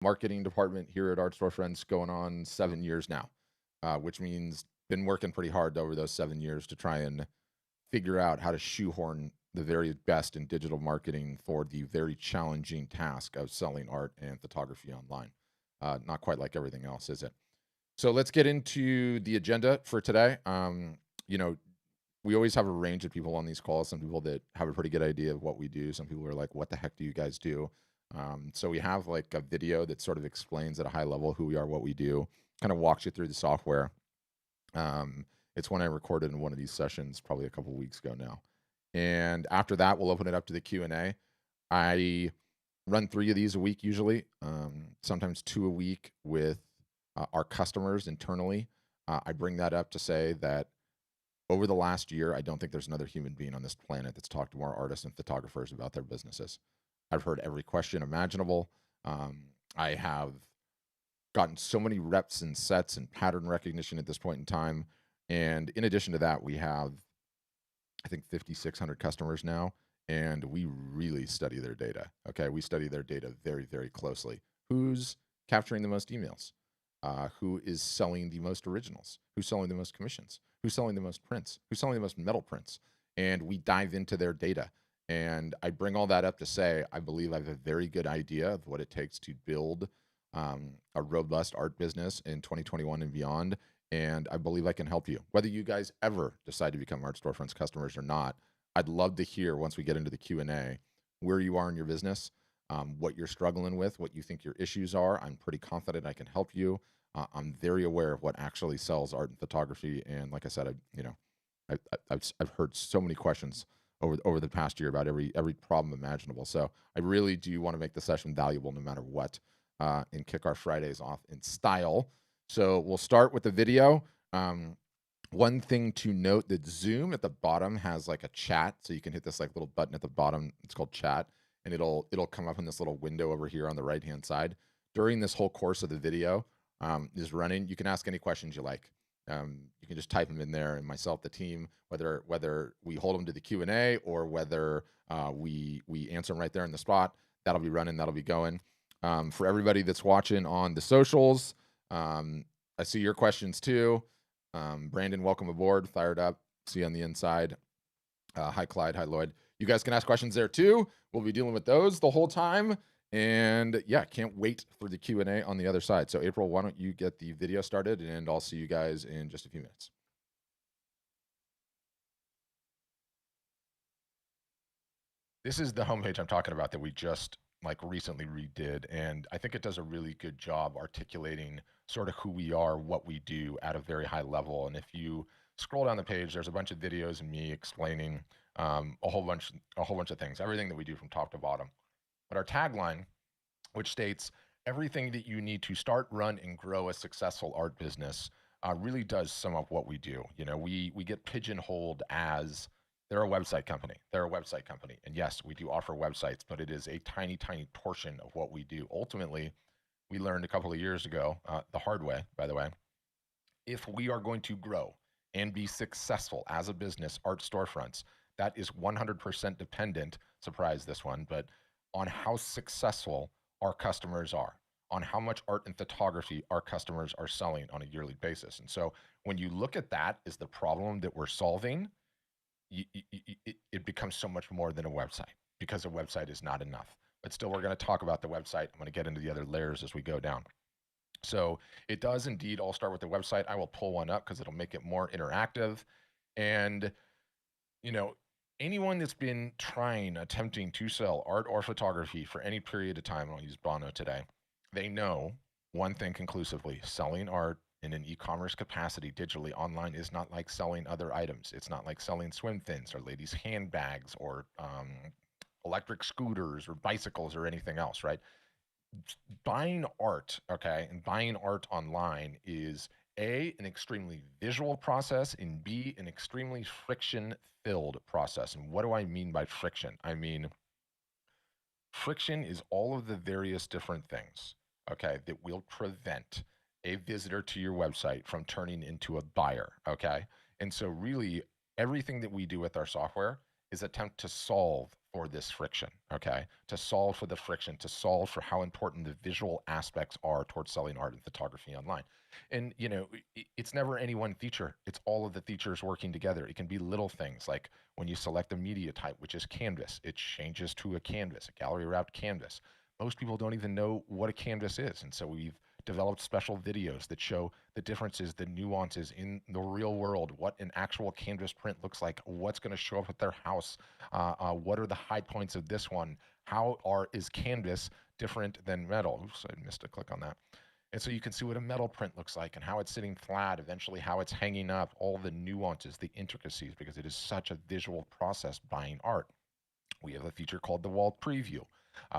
marketing department here at Art Store Friends going on 7 years now, which means been working pretty hard over those 7 years to try and figure out how to shoehorn the very best in digital marketing for the very challenging task of selling art and photography online. Not quite like everything else, is it? So let's get into the agenda for today. You know, we always have a range of people on these calls. Some people that have a pretty good idea of what we do. Some people are like, "What the heck do you guys do?" So we have like a video that sort of explains at a high level who we are, what we do, kind of walks you through the software. It's one I recorded in one of these sessions probably a couple weeks ago now. And after that, we'll open it up to the Q&A. I run 3 of these a week usually, sometimes 2 a week with our customers internally. I bring that up to say that over the last year, I don't think there's another human being on this planet that's talked to more artists and photographers about their businesses. I've heard every question imaginable. I have gotten so many reps and sets and pattern recognition at this point in time. And in addition to that, we have, I think, 5,600 customers now, and we really study their data. Okay. We study their data very, very closely. Who's capturing the most emails? Who is selling the most originals? Who's selling the most commissions? Who's selling the most prints? Who's selling the most metal prints? And we dive into their data. And I bring all that up to say, I believe I have a very good idea of what it takes to build a robust art business in 2021 and beyond. And I believe I can help you. Whether you guys ever decide to become Art Storefronts customers or not, I'd love to hear once we get into the Q&A where you are in your business, what you're struggling with, what you think your issues are. I'm pretty confident I can help you. I'm very aware of what actually sells art and photography. And like I said, I've heard so many questions over the past year about every problem imaginable. So I really do want to make the session valuable no matter what, and kick our Fridays off in style. So we'll start with the video. One thing to note that Zoom at the bottom has like a chat, so you can hit this like little button at the bottom. It's called chat, and it'll come up in this little window over here on the right hand side. During this whole course of the video is running, you can ask any questions you like. You can just type them in there, and myself, the team, whether we hold them to the Q&A or whether we answer them right there in the spot, that'll be running, that'll be going. For everybody that's watching on the socials, I see your questions too. Brandon, welcome aboard. Fired up. See you on the inside. Hi, Clyde. Hi, Lloyd. You guys can ask questions there too. We'll be dealing with those the whole time. And yeah, can't wait for the Q&A on the other side. So April, why don't you get the video started, and I'll see you guys in just a few minutes. This is the homepage I'm talking about that we just like recently redid, and I think it does a really good job articulating sort of who we are, what we do at a very high level. And if you scroll down the page, there's a bunch of videos and me explaining a whole bunch of things, everything that we do from top to bottom. But our tagline, which states everything that you need to start, run, and grow a successful art business, really does sum up what we do. You know, we get pigeonholed as they're a website company. They're a website company, and yes, we do offer websites, but it is a tiny, tiny portion of what we do. Ultimately, we learned a couple of years ago, the hard way, by the way, if we are going to grow and be successful as a business, art storefronts, that is 100% dependent, surprise this one, but on how successful our customers are, on how much art and photography our customers are selling on a yearly basis. And so when you look at that as the problem that we're solving, it becomes so much more than a website, because a website is not enough. But still, we're going to talk about the website. I'm going to get into the other layers as we go down. So it does indeed all start with the website. I will pull one up because it'll make it more interactive. And, you know, anyone that's been attempting to sell art or photography for any period of time, I'll use Bono today, they know one thing conclusively: selling art in an e-commerce capacity digitally online is not like selling other items. It's not like selling swim fins or ladies' handbags or electric scooters or bicycles or anything else, right? Buying art, okay, and buying art online is A, an extremely visual process, and B, an extremely friction filled process. And what do I mean by friction? I mean, friction is all of the various different things, okay, that will prevent a visitor to your website from turning into a buyer, okay? And so really everything that we do with our software is attempt to solve for this friction, okay? To solve for the friction, to solve for how important the visual aspects are towards selling art and photography online. And it's never any one feature. It's all of the features working together. It can be little things like when you select a media type, which is canvas, it changes to a canvas, a gallery wrapped canvas. Most people don't even know what a canvas is. And so we've developed special videos that show the differences, the nuances in the real world, what an actual canvas print looks like, what's going to show up at their house, what are the high points of this one, is canvas different than metal. Oops, I missed a click on that. And so you can see what a metal print looks like and how it's sitting flat, eventually how it's hanging up, all the nuances, the intricacies, because it is such a visual process buying art. We have a feature called the wall preview,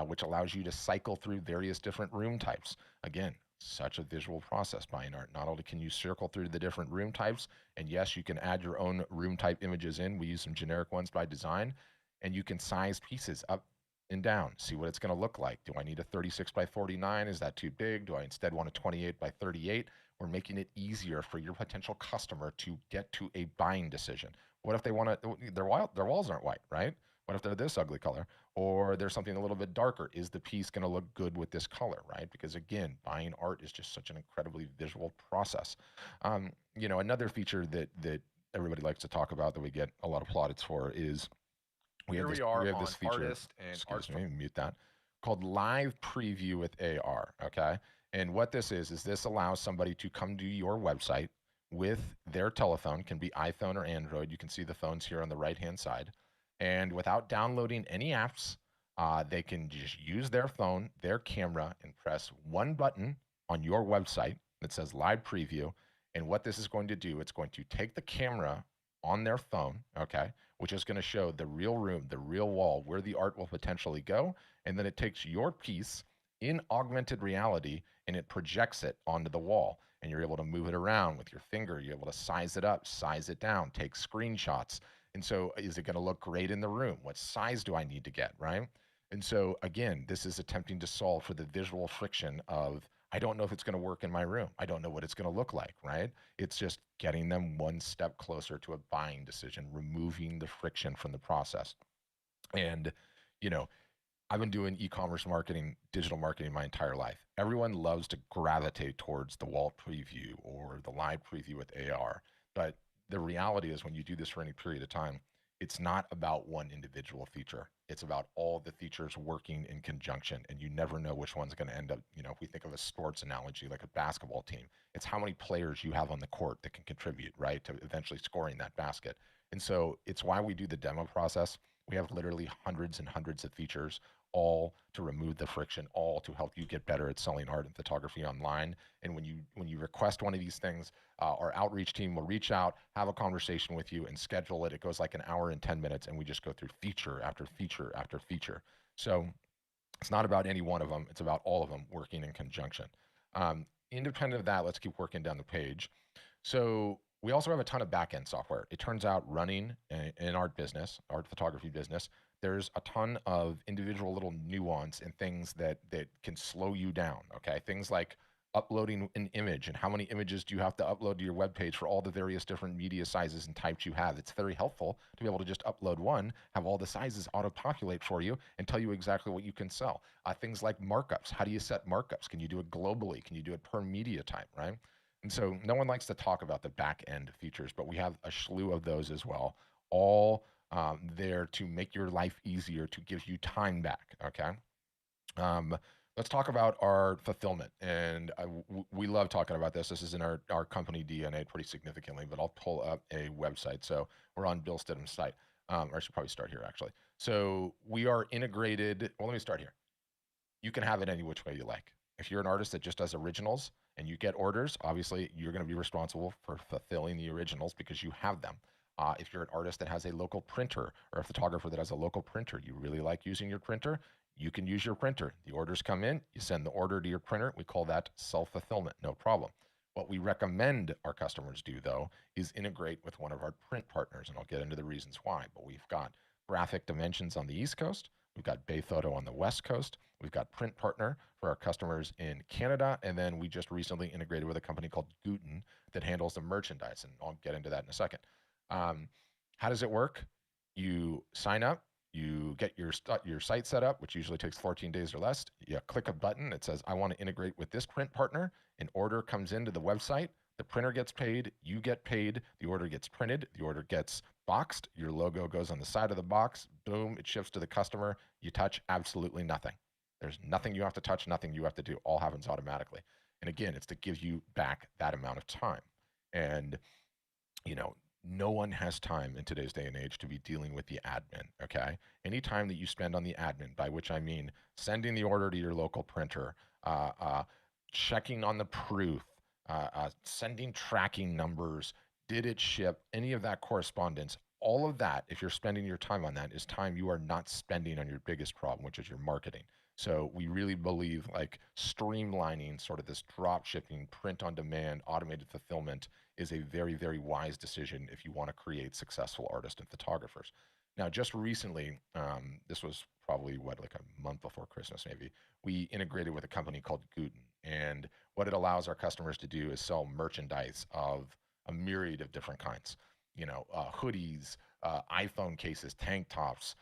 which allows you to cycle through various different room types. Again, such a visual process buying art. Not only can you circle through the different room types, and yes, you can add your own room type images in. We use some generic ones by design, and you can size pieces up and down, see what it's going to look like. Do I need a 36 by 49? Is that too big? Do I instead want a 28 by 38? We're making it easier for your potential customer to get to a buying decision. What if they want to, their walls aren't white, right? What if they're this ugly color? Or there's something a little bit darker? Is the piece going to look good with this color, right? Because again, buying art is just such an incredibly visual process. Another feature that everybody likes to talk about that we get a lot of plaudits for is Here we we are have this on feature, artist and art. excuse me, mute that, called live preview with AR. Okay. And what this is this allows somebody to come to your website with their telephone, can be iPhone or Android. You can see the phones here on the right hand side. And without downloading any apps, they can just use their phone, their camera, and press one button on your website that says live preview. And what this is going to do, it's going to take the camera on their phone, okay, which is going to show the real room, the real wall, where the art will potentially go. And then it takes your piece in augmented reality and it projects it onto the wall. And you're able to move it around with your finger. You're able to size it up, size it down, take screenshots. And so, is it going to look great in the room? What size do I need to get, right? And so, again, this is attempting to solve for the visual friction of, I don't know if it's going to work in my room. I don't know what it's going to look like, right? It's just getting them one step closer to a buying decision, removing the friction from the process. And, you know, I've been doing e-commerce marketing, digital marketing my entire life. Everyone loves to gravitate towards the wall preview or the live preview with AR. But the reality is when you do this for any period of time, it's not about one individual feature. It's about all the features working in conjunction, and you never know which one's going to end up. If we think of a sports analogy like a basketball team, it's how many players you have on the court that can contribute, right, to eventually scoring that basket. And so it's why we do the demo process. We have literally hundreds and hundreds of features, all to remove the friction, all to help you get better at selling art and photography online. And when you request one of these things, our outreach team will reach out, have a conversation with you, and schedule it. It goes like an hour and 10 minutes, and we just go through feature after feature after feature. So it's not about any one of them; it's about all of them working in conjunction. Independent of that, let's keep working down the page. So we also have a ton of backend software. It turns out running an art business, art photography business, there's a ton of individual little nuance and things that can slow you down. Okay, things like uploading an image and how many images do you have to upload to your web page for all the various different media sizes and types you have. It's very helpful to be able to just upload one, have all the sizes auto-populate for you, and tell you exactly what you can sell. Things like markups. How do you set markups? Can you do it globally? Can you do it per media type, right? And so no one likes to talk about the back end features, but we have a slew of those as well, all there to make your life easier, to give you time back. Okay. Um, let's talk about our fulfillment. And we love talking about this. This is in our company DNA pretty significantly, but I'll pull up a website. So we're on Bill Stidham's site. Or I should probably start here actually. So we are integrated. Well, let me start here. You can have it any which way you like. If you're an artist that just does originals and you get orders, obviously you're going to be responsible for fulfilling the originals because you have them. If you're an artist that has a local printer or a photographer that has a local printer, you really like using your printer, you can use your printer. The orders come in, you send the order to your printer. We call that self fulfillment, no problem. What we recommend our customers do, though, is integrate with one of our print partners, and I'll get into the reasons why. But we've got Graphic Dimensions on the East Coast, we've got Bay Photo on the West Coast, we've got Print Partner for our customers in Canada, and then we just recently integrated with a company called Guten that handles the merchandise, and I'll get into that in a second. How does it work? You sign up, You get your site set up, which usually takes 14 days or less. You click a button that says, I want to integrate with this print partner. An order comes into the website. The printer gets paid. You get paid. The order gets printed. The order gets boxed. Your logo goes on the side of the box. Boom, it ships to the customer. You touch absolutely nothing. There's nothing you have to touch, nothing you have to do. All happens automatically. And again, it's to give you back that amount of time. And you know, no one has time in today's day and age to be dealing with the admin. Okay. Any time that you spend on the admin, by which I mean sending the order to your local printer, uh, uh, checking on the proof, sending tracking numbers, did it ship, any of that correspondence, all of that, if you're spending your time on that, is time you are not spending on your biggest problem, which is your marketing. So we really believe like streamlining sort of this drop shipping, print on demand, automated fulfillment is a very, very wise decision if you want to create successful artists and photographers. Now, just recently, this was probably what, like a month before Christmas, maybe, we integrated with a company called Guten. And what it allows our customers to do is sell merchandise of a myriad of different kinds, hoodies, iPhone cases, tank tops.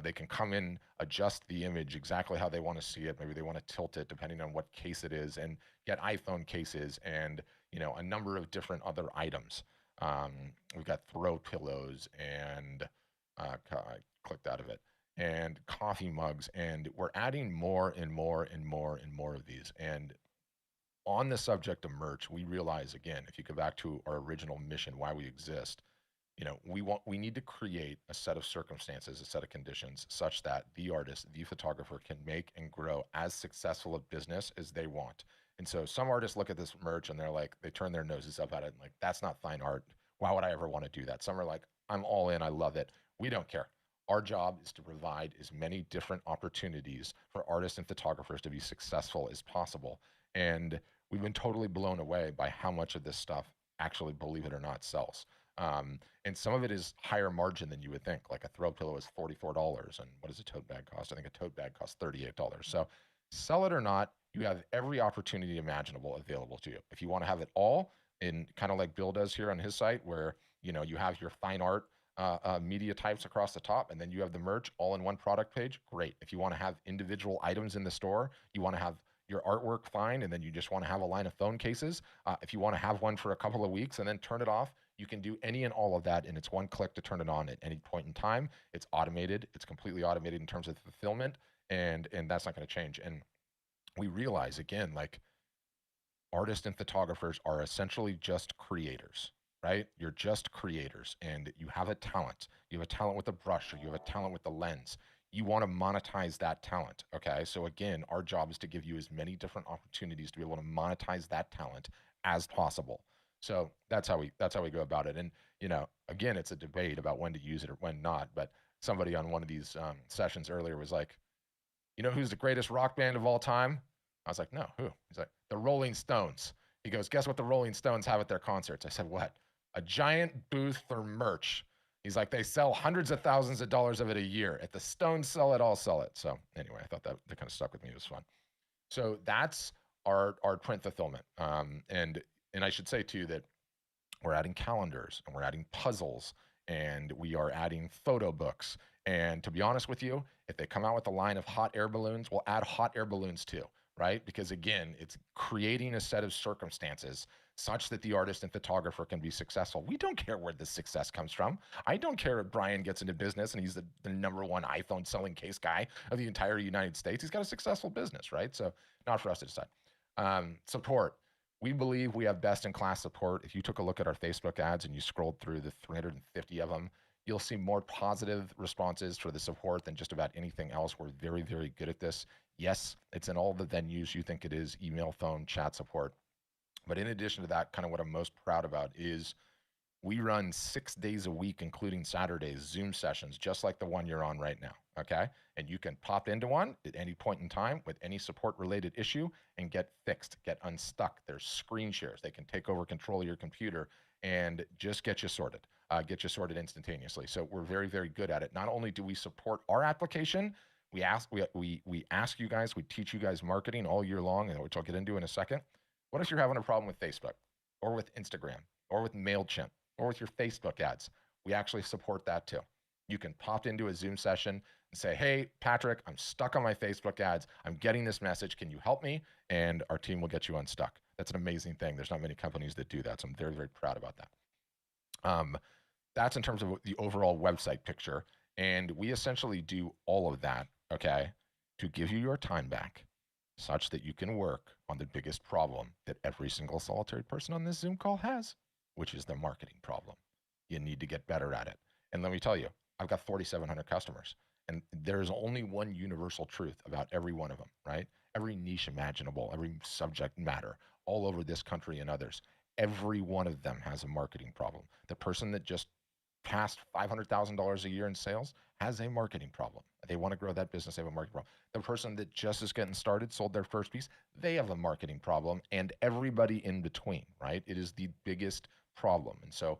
They can come in, adjust the image exactly how they want to see it. Maybe they want to tilt it depending on what case it is, and get iPhone cases and a number of different other items. We've got throw pillows and I clicked out of it, and coffee mugs, and we're adding more and more and more and more of these. And on the subject of merch, we realize again, if you go back to our original mission, why we exist, we need to create a set of circumstances, a set of conditions such that the artist, the photographer can make and grow as successful a business as they want. And so some artists look at this merch and they're like, they turn their noses up at it and like, that's not fine art. Why would I ever want to do that? Some are like, I'm all in, I love it. We don't care. Our job is to provide as many different opportunities for artists and photographers to be successful as possible. And we've been totally blown away by how much of this stuff actually, believe it or not, sells. And some of it is higher margin than you would think. Like a throw pillow is $44, and what does a tote bag cost? I think a tote bag costs $38. So sell it or not, you have every opportunity imaginable available to you. If you want to have it all, in kind of like Bill does here on his site, where you have your fine art media types across the top, and then you have the merch all in one product page. Great. If you want to have individual items in the store, you want to have your artwork, fine, and then you just want to have a line of phone cases. If you want to have one for a couple of weeks and then turn it off, you can do any and all of that, and it's one click to turn it on at any point in time. It's automated. It's completely automated in terms of fulfillment, and that's not going to change. And we realize again, like artists and photographers are essentially just creators, right? You're just creators, and you have a talent. You have a talent with a brush, or you have a talent with the lens. You want to monetize that talent. Okay. So again, our job is to give you as many different opportunities to be able to monetize that talent as possible. So that's how we go about it. And again, it's a debate about when to use it or when not. But somebody on one of these sessions earlier was like, who's the greatest rock band of all time? I was like, no, who? He's like, the Rolling Stones. He goes, guess what the Rolling Stones have at their concerts? I said, what? A giant booth for merch. He's like, they sell hundreds of thousands of dollars of it a year. If the Stones sell it, I'll sell it. So anyway, I thought that kind of stuck with me. It was fun. So that's our print fulfillment. And I should say too that we're adding calendars and we're adding puzzles and we are adding photo books. And to be honest with you, if they come out with a line of hot air balloons, we'll add hot air balloons too, right? Because again, it's creating a set of circumstances such that the artist and photographer can be successful. We don't care where the success comes from. I don't care if Brian gets into business and he's the number one iPhone selling case guy of the entire United States. He's got a successful business, right? So not for us to decide. Support. We believe we have best in class support. If you took a look at our Facebook ads and you scrolled through the 350 of them, you'll see more positive responses for the support than just about anything else. We're very, very good at this. Yes, it's in all the venues you think it is, email, phone, chat support. But in addition to that, kind of what I'm most proud about is we run 6 days a week, including Saturdays, Zoom sessions, just like the one you're on right now. Okay. And you can pop into one at any point in time with any support related issue and get fixed, get unstuck. There's screen shares. They can take over control of your computer and just get you sorted instantaneously. So we're very, very good at it. Not only do we support our application, we ask you guys, we teach you guys marketing all year long, and which I'll get into in a second. What if you're having a problem with Facebook or with Instagram or with MailChimp or with your Facebook ads? We actually support that too. You can pop into a Zoom session and say, hey, Patrick, I'm stuck on my Facebook ads. I'm getting this message. Can you help me? And our team will get you unstuck. That's an amazing thing. There's not many companies that do that. So I'm very, very proud about that. That's in terms of the overall website picture. And we essentially do all of that, okay, to give you your time back such that you can work on the biggest problem that every single solitary person on this Zoom call has, which is the marketing problem. You need to get better at it. And let me tell you, I've got 4,700 customers, and there's only one universal truth about every one of them, right? Every niche imaginable, every subject matter, all over this country and others. Every one of them has a marketing problem. The person that just past $500,000 a year in sales has a marketing problem. They want to grow that business, they have a marketing problem. The person that just is getting started, sold their first piece, they have a marketing problem, and everybody in between, right? It is the biggest problem. And so,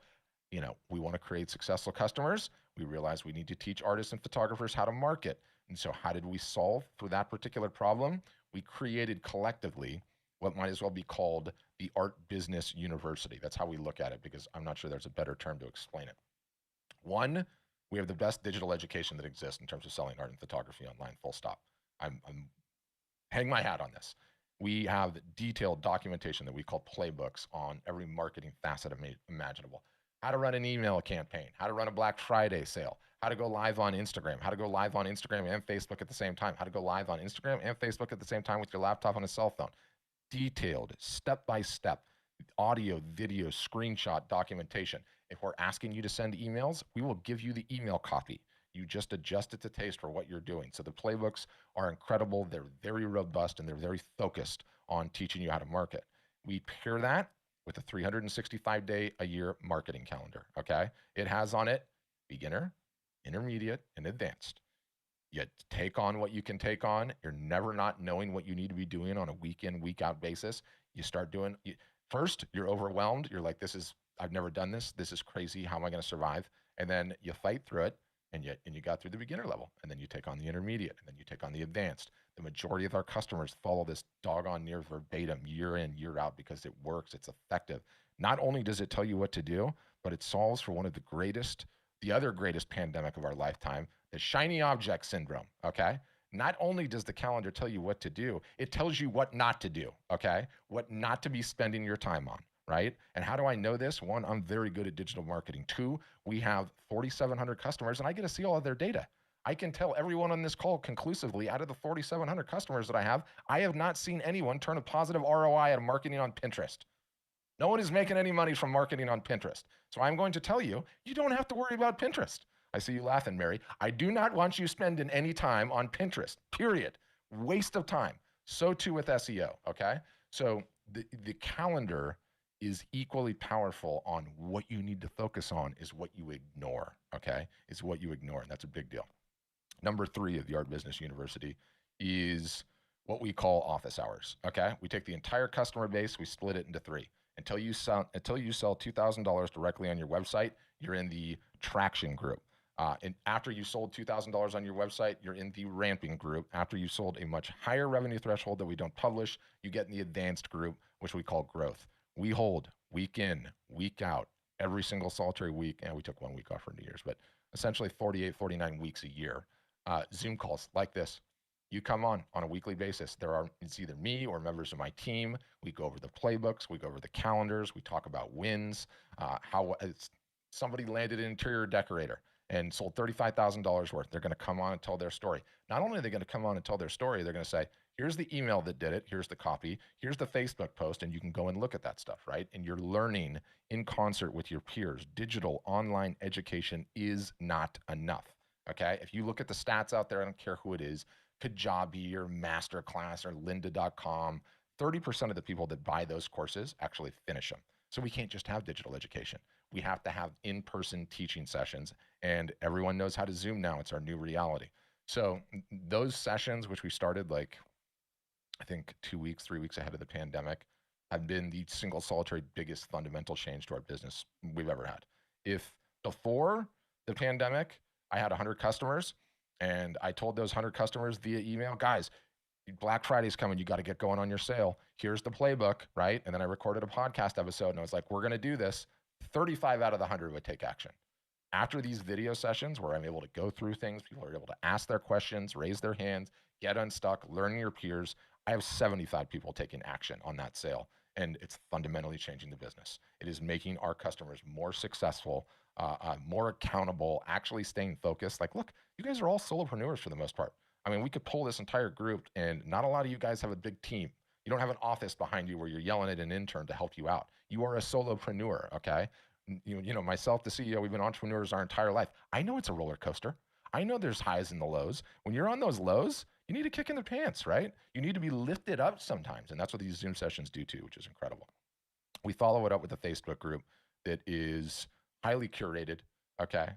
we want to create successful customers. We realize we need to teach artists and photographers how to market. And so how did we solve for that particular problem? We created collectively what might as well be called the Art Business University. That's how we look at it, because I'm not sure there's a better term to explain it. One, we have the best digital education that exists in terms of selling art and photography online, full stop. I'm hang my hat on this. We have detailed documentation that we call playbooks on every marketing facet imaginable. How to run an email campaign, how to run a Black Friday sale, how to go live on Instagram, how to go live on Instagram and Facebook at the same time, how to go live on Instagram and Facebook at the same time with your laptop and a cell phone. Detailed, step-by-step, audio, video, screenshot documentation. If we're asking you to send emails, we will give you the email copy. You just adjust it to taste for what you're doing. So the playbooks are incredible. They're very robust, and they're very focused on teaching you how to market. We pair that with a 365-day-a-year marketing calendar, okay? It has on it beginner, intermediate, and advanced. You take on what you can take on. You're never not knowing what you need to be doing on a week in, week out basis. You start doing, first, you're overwhelmed. You're like, I've never done this. This is crazy. How am I going to survive? And then you fight through it, and you got through the beginner level, and then you take on the intermediate, and then you take on the advanced. The majority of our customers follow this doggone near verbatim year in, year out, because it works. It's effective. Not only does it tell you what to do, but it solves for one of the other greatest pandemic of our lifetime, the shiny object syndrome, okay? Not only does the calendar tell you what to do, it tells you what not to do, okay? What not to be spending your time on, right? And how do I know this? One, I'm very good at digital marketing. Two, we have 4,700 customers, and I get to see all of their data. I can tell everyone on this call conclusively, out of the 4,700 customers that I have not seen anyone turn a positive ROI at marketing on Pinterest. No one is making any money from marketing on Pinterest. So I'm going to tell you, you don't have to worry about Pinterest. I see you laughing, Mary. I do not want you spending any time on Pinterest, period. Waste of time. So too with SEO, okay? So the calendar is equally powerful on what you need to focus on is what you ignore, okay? Is what you ignore, and that's a big deal. Number 3 of the Art Business University is what we call office hours, okay? We take the entire customer base, we split it into 3. Until you sell $2,000 directly on your website, you're in the traction group. And after you sold $2,000 on your website, you're in the ramping group. After you sold a much higher revenue threshold that we don't publish, you get in the advanced group, which we call growth. We hold week in, week out, every single solitary week, and we took 1 week off for New Year's, but essentially 48, 49 weeks a year. Zoom calls like this. You come on a weekly basis. It's either me or members of my team. We go over the playbooks, we go over the calendars, we talk about wins, how somebody landed an interior decorator and sold $35,000 worth. They're going to come on and tell their story. Not only are they going to come on and tell their story, they're going to say, here's the email that did it, here's the copy, here's the Facebook post, and you can go and look at that stuff, right? And you're learning in concert with your peers. Digital online education is not enough, okay? If you look at the stats out there, I don't care who it is, Kajabi or Masterclass or lynda.com, 30% of the people that buy those courses actually finish them. So we can't just have digital education. We have to have in-person teaching sessions, and everyone knows how to Zoom now. It's our new reality. So those sessions, which we started like, I think 2 weeks, 3 weeks ahead of the pandemic, have been the single solitary biggest fundamental change to our business we've ever had. If before the pandemic, I had 100 customers, and I told those 100 customers via email, guys, Black Friday's coming. You got to get going on your sale. Here's the playbook, right? And then I recorded a podcast episode, and I was like, we're going to do this. 35 out of the 100 would take action. After these video sessions where I'm able to go through things, people are able to ask their questions, raise their hands, get unstuck, learn your peers. I have 75 people taking action on that sale, and it's fundamentally changing the business. It is making our customers more successful, more accountable, actually staying focused. Like, look, you guys are all solopreneurs for the most part. I mean, we could pull this entire group, and not a lot of you guys have a big team. You don't have an office behind you where you're yelling at an intern to help you out. You are a solopreneur, okay? Myself, the CEO, we've been entrepreneurs our entire life. I know it's a roller coaster. I know there's highs and the lows. When you're on those lows, you need a kick in the pants, right? You need to be lifted up sometimes. And that's what these Zoom sessions do too, which is incredible. We follow it up with a Facebook group that is highly curated. Okay.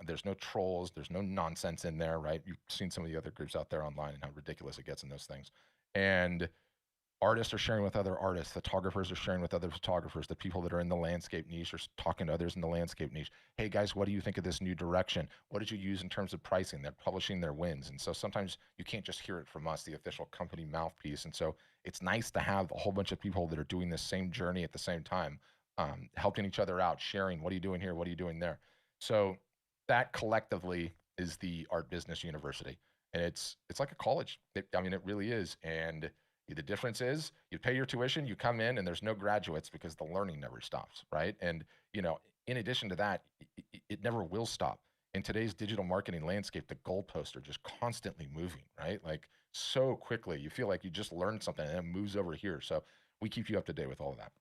There's no trolls. There's no nonsense in there, right? You've seen some of the other groups out there online and how ridiculous it gets in those things. And artists are sharing with other artists, photographers are sharing with other photographers, the people that are in the landscape niche are talking to others in the landscape niche. Hey guys, what do you think of this new direction? What did you use in terms of pricing? They're publishing their wins. And so sometimes you can't just hear it from us, the official company mouthpiece. And so it's nice to have a whole bunch of people that are doing this same journey at the same time, helping each other out, sharing, what are you doing here? What are you doing there? So that collectively is the Art Business University. And it's like a college. I mean, it really is. And the difference is you pay your tuition, you come in, and there's no graduates because the learning never stops, right? And in addition to that, it never will stop. In today's digital marketing landscape, the goalposts are just constantly moving, right? Like so quickly, you feel like you just learned something and it moves over here. So we keep you up to date with all of that.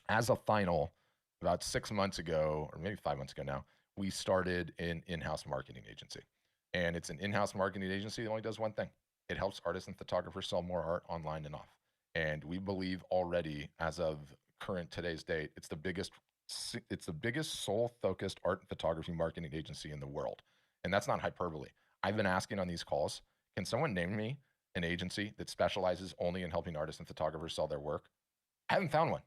As a final, about 6 months ago, or maybe 5 months ago now, we started an in-house marketing agency. And it's an in-house marketing agency that only does one thing. It helps artists and photographers sell more art online and off. And we believe already, as of current today's date, it's the biggest sole-focused art and photography marketing agency in the world. And that's not hyperbole. I've been asking on these calls, can someone name me an agency that specializes only in helping artists and photographers sell their work? I haven't found one.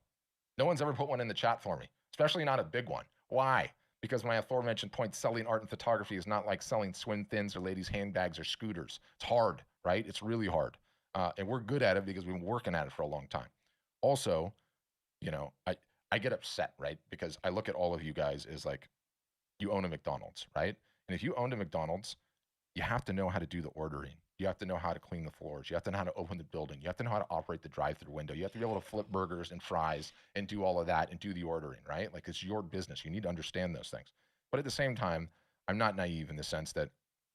No one's ever put one in the chat for me, especially not a big one. Why? Because my aforementioned point, selling art and photography is not like selling swim thins or ladies' handbags or scooters. It's hard, right? It's really hard. And we're good at it because we've been working at it for a long time. Also, I get upset, right? Because I look at all of you guys as like, you own a McDonald's, right? And if you owned a McDonald's, you have to know how to do the ordering. You have to know how to clean the floors. You have to know how to open the building. You have to know how to operate the drive-through window. You have to be able to flip burgers and fries and do all of that and do the ordering, right? Like it's your business. You need to understand those things. But at the same time, I'm not naive in the sense that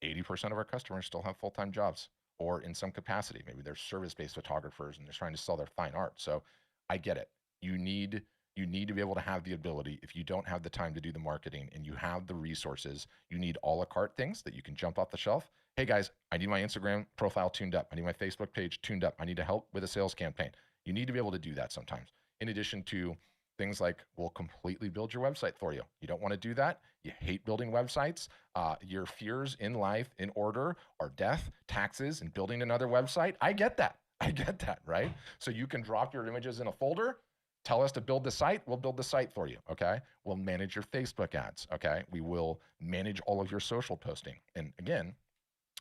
80% of our customers still have full-time jobs or in some capacity. Maybe they're service-based photographers and they're trying to sell their fine art. So I get it. You need to be able to have the ability. If you don't have the time to do the marketing and you have the resources, you need a la carte things that you can jump off the shelf. Hey guys, I need my Instagram profile tuned up. I need my Facebook page tuned up. I need to help with a sales campaign. You need to be able to do that sometimes. In addition to things like we'll completely build your website for you. You don't want to do that. You hate building websites. Your fears in life in order are death, taxes, and building another website. I get that. I get that, right? So you can drop your images in a folder, tell us to build the site, we'll build the site for you, okay? We'll manage your Facebook ads, okay? We will manage all of your social posting. And again,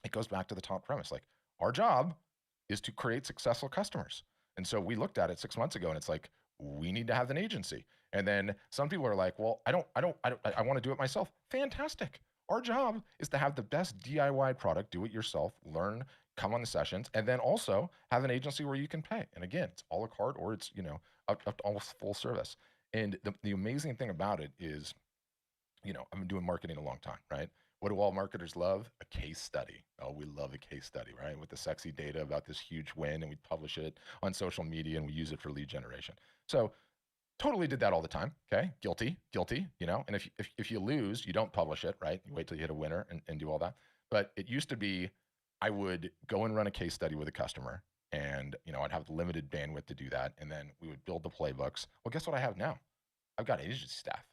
it goes back to the top premise. Like our job is to create successful customers. And so we looked at it 6 months ago and it's like, we need to have an agency. And then some people are like, well, I want to do it myself. Fantastic. Our job is to have the best DIY product, do it yourself, learn, come on the sessions, and then also have an agency where you can pay. And again, it's a la carte or it's, almost full service. And the amazing thing about it is, I've been doing marketing a long time, right? What do all marketers love? A case study. Oh, we love a case study, right? With the sexy data about this huge win, and we publish it on social media and we use it for lead generation. So totally did that all the time. Okay. Guilty. And if you lose, you don't publish it, right? You wait till you hit a winner and do all that. But it used to be I would go and run a case study with a customer and, I'd have limited bandwidth to do that. And then we would build the playbooks. Well, guess what I have now? I've got agency staff.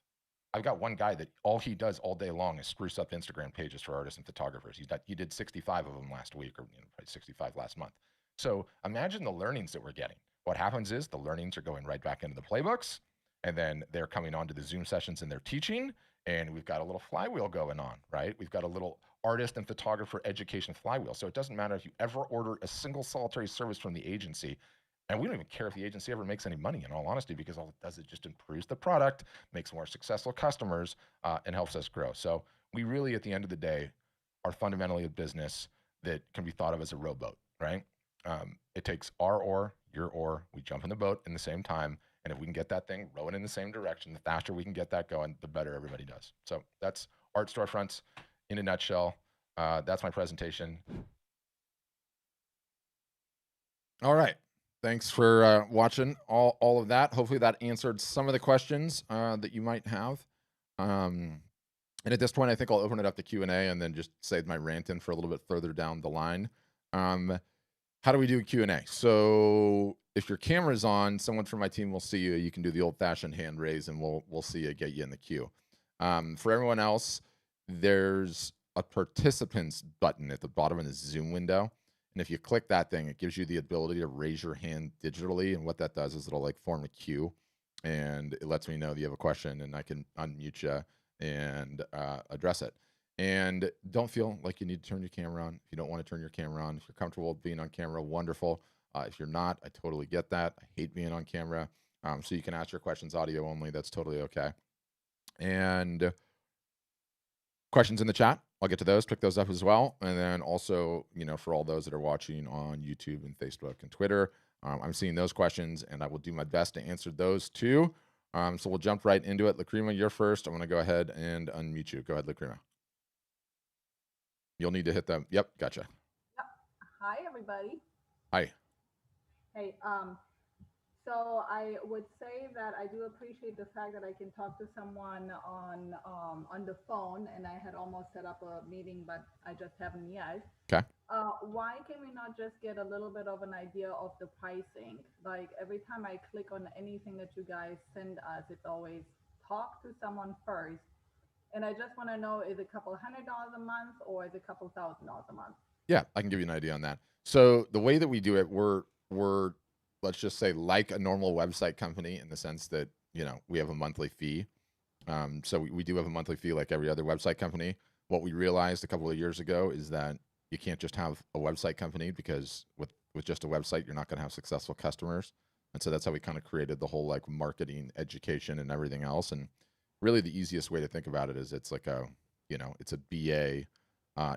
I've got one guy that all he does all day long is spruce up Instagram pages for artists and photographers. He did 65 of them last week, or probably 65 last month. So imagine the learnings that we're getting. What happens is the learnings are going right back into the playbooks, and then they're coming onto the Zoom sessions and they're teaching, and we've got a little flywheel going on, right? We've got a little artist and photographer education flywheel. So it doesn't matter if you ever order a single solitary service from the agency, And we don't even care if the agency ever makes any money, in all honesty, because all it does is just improves the product, makes more successful customers, and helps us grow. So we really, at the end of the day, are fundamentally a business that can be thought of as a rowboat, right? It takes our oar, your oar. We jump in the boat in the same time, and if we can get that thing rowing in the same direction, the faster we can get that going, the better everybody does. So that's Art Storefronts in a nutshell. That's my presentation. All right. Thanks for watching all of that. Hopefully that answered some of the questions that you might have. And at this point, I think I'll open it up to Q&A and then just save my rant in for a little bit further down the line. How do we do Q&A? So if your camera's on, someone from my team will see you. You can do the old-fashioned hand raise, and we'll see you, get you in the queue. For everyone else, there's a participants button at the bottom of the Zoom window. And if you click that thing, it gives you the ability to raise your hand digitally. And what that does is it'll like form a queue, and it lets me know that you have a question, and I can unmute you and address it. And don't feel like you need to turn your camera on. If you don't want to turn your camera on, if you're comfortable being on camera, wonderful. If you're not, I totally get that. I hate being on camera. So you can ask your questions audio only. That's totally okay. And questions in the chat, I'll get to those, pick those up as well. And then also, for all those that are watching on YouTube and Facebook and Twitter, I'm seeing those questions, and I will do my best to answer those too. So we'll jump right into it. Lacrima, you're first. I'm going to go ahead and unmute you. Go ahead, Lacrima. You'll need to hit them. Yep, gotcha. Yep. Hi, everybody. Hi. Hey, so I would say that I do appreciate the fact that I can talk to someone on the phone, and I had almost set up a meeting, but I just haven't yet. Okay. Why can we not just get a little bit of an idea of the pricing? Like every time I click on anything that you guys send us, it's always talk to someone first. And I just want to know, is it a couple $100 a month or is it a couple $1,000 a month? Yeah, I can give you an idea on that. So the way that we do it, we're let's just say like a normal website company in the sense that we have a monthly fee. So we do have a monthly fee like every other website company. What we realized a couple of years ago is that you can't just have a website company, because with just a website, you're not going to have successful customers. And so that's how we kind of created the whole like marketing, education, and everything else. And really, the easiest way to think about it is it's like it's a BA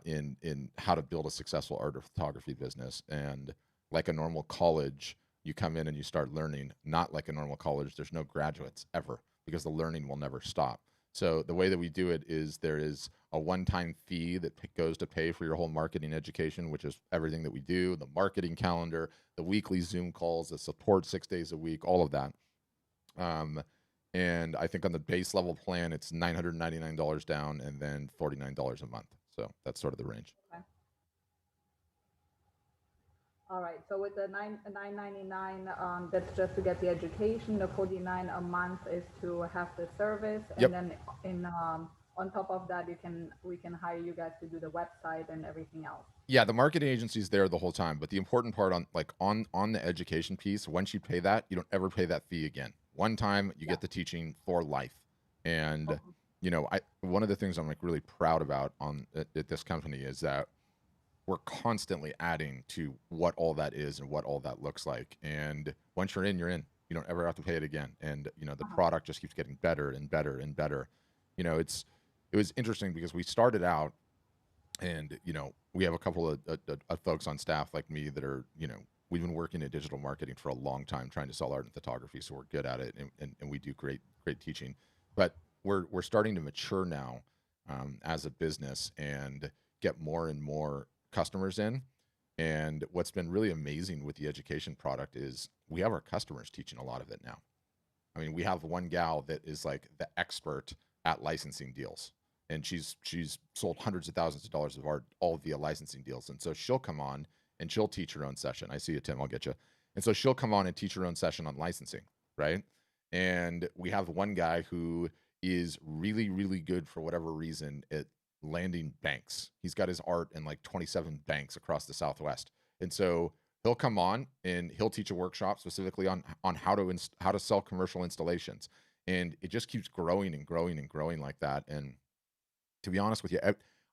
in how to build a successful art or photography business. And like a normal college, you come in and you start learning. Not like a normal college, there's no graduates ever, because the learning will never stop. So the way that we do it is there is a one-time fee that goes to pay for your whole marketing education, which is everything that we do, the marketing calendar, the weekly Zoom calls, the support 6 days a week, all of that. And I think on the base level plan, it's $999 down and then $49 a month. So that's sort of the range. Okay. All right. So with the 999, that's just to get the education. The 49 a month is to have the service, and Yep. then on top of that, we can hire you guys to do the website and everything else. Yeah, the marketing agency's there the whole time, but the important part on the education piece, once you pay that, you don't ever pay that fee again. One time, you get the teaching for life. And Okay. one of the things I'm like really proud about at this company is that we're constantly adding to what all that is and what all that looks like. And once you're in, you're in. You don't ever have to pay it again. And the Uh-huh. product just keeps getting better and better and better. It was interesting because we started out, and we have a couple of folks on staff like me that are we've been working in digital marketing for a long time trying to sell art and photography, so we're good at it, and we do great teaching. But we're starting to mature now as a business and get more and more customers in. And what's been really amazing with the education product is we have our customers teaching a lot of it now. I mean, we have one gal that is like the expert at licensing deals, and she's sold hundreds of thousands of dollars of art all via licensing deals. And so she'll come on and she'll teach her own session. I see you, Tim. I'll get you. And so she'll come on and teach her own session on licensing, right? And we have one guy who is really, really good for whatever reason at landing banks. He's got his art in like 27 banks across the Southwest. And so he'll come on and he'll teach a workshop specifically on how to sell commercial installations. And it just keeps growing and growing and growing like that. And to be honest with you,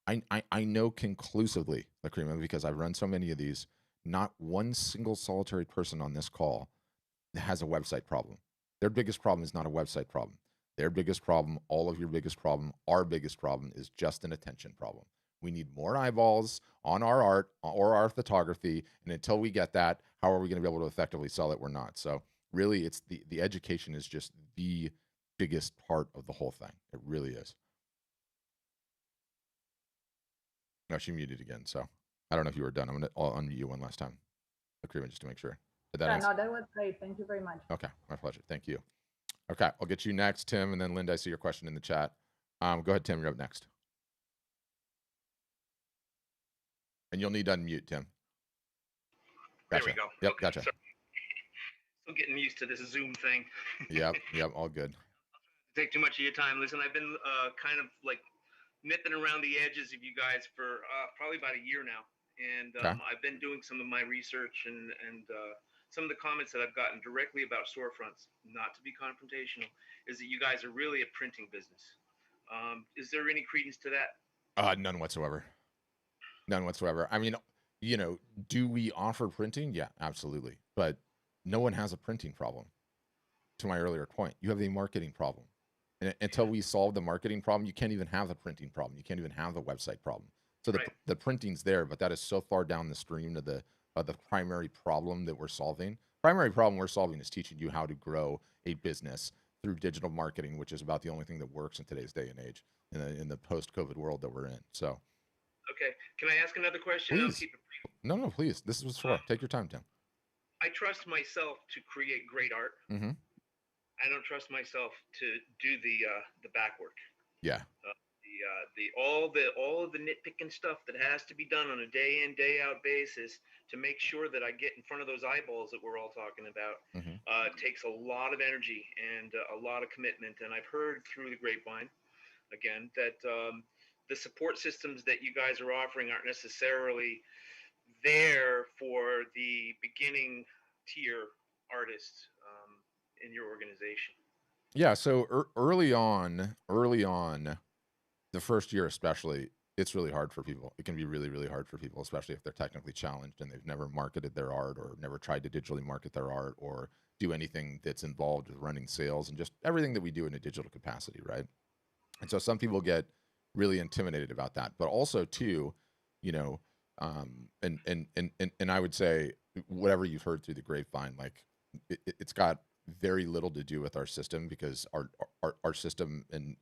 I know conclusively, Lacrima, because I've run so many of these, not one single solitary person on this call has a website problem. Their biggest problem is not a website problem. Their biggest problem, all of your biggest problem, our biggest problem is just an attention problem. We need more eyeballs on our art or our photography. And until we get that, how are we going to be able to effectively sell it? We're not. So really, it's the education is just the biggest part of the whole thing. It really is. No, she muted again. So I don't know if you were done. I'm going to unmute you one last time, Akriva, just to make sure. Did that Yeah, answer? no, that was great. Thank you very much. Okay, my pleasure. Thank you. Okay, I'll get you next, Tim, and then Linda, I see your question in the chat. Go ahead, Tim, you're up next. And you'll need to unmute, Tim. Gotcha. There we go. Yep, Okay, gotcha. so still getting used to this Zoom thing. Yep, all good. Take too much of your time. Listen, I've been kind of like nipping around the edges of you guys for probably about a year now. And Okay. I've been doing some of my research and some of the comments that I've gotten directly about storefronts, not to be confrontational, is that you guys are really a printing business. Is there any credence to that? None whatsoever. None whatsoever. I mean, do we offer printing? Yeah, absolutely. But no one has a printing problem. To my earlier point, you have a marketing problem. And until we solve the marketing problem, you can't even have a printing problem. You can't even have a website problem. So the printing's there, but that is so far down the stream to the primary problem that we're solving. Primary problem we're solving is teaching you how to grow a business through digital marketing, which is about the only thing that works in today's day and age in the post-COVID world that we're in. So, okay, can I ask another question? please. No, please. This is what's for. Take your time, Tim. I trust myself to create great art. Mm-hmm. I don't trust myself to do the back work. Yeah. All of the nitpicking stuff that has to be done on a day in, day out basis to make sure that I get in front of those eyeballs that we're all talking about takes a lot of energy and a lot of commitment. And I've heard through the grapevine, again, that the support systems that you guys are offering aren't necessarily there for the beginning tier artists in your organization. Yeah. So early on, the first year especially, it's really hard for people. It can be really, really hard for people, especially if they're technically challenged and they've never marketed their art or never tried to digitally market their art or do anything that's involved with running sales and just everything that we do in a digital capacity, right? And so some people get really intimidated about that, but also too, and I would say whatever you've heard through the grapevine, like it's got very little to do with our system because our system and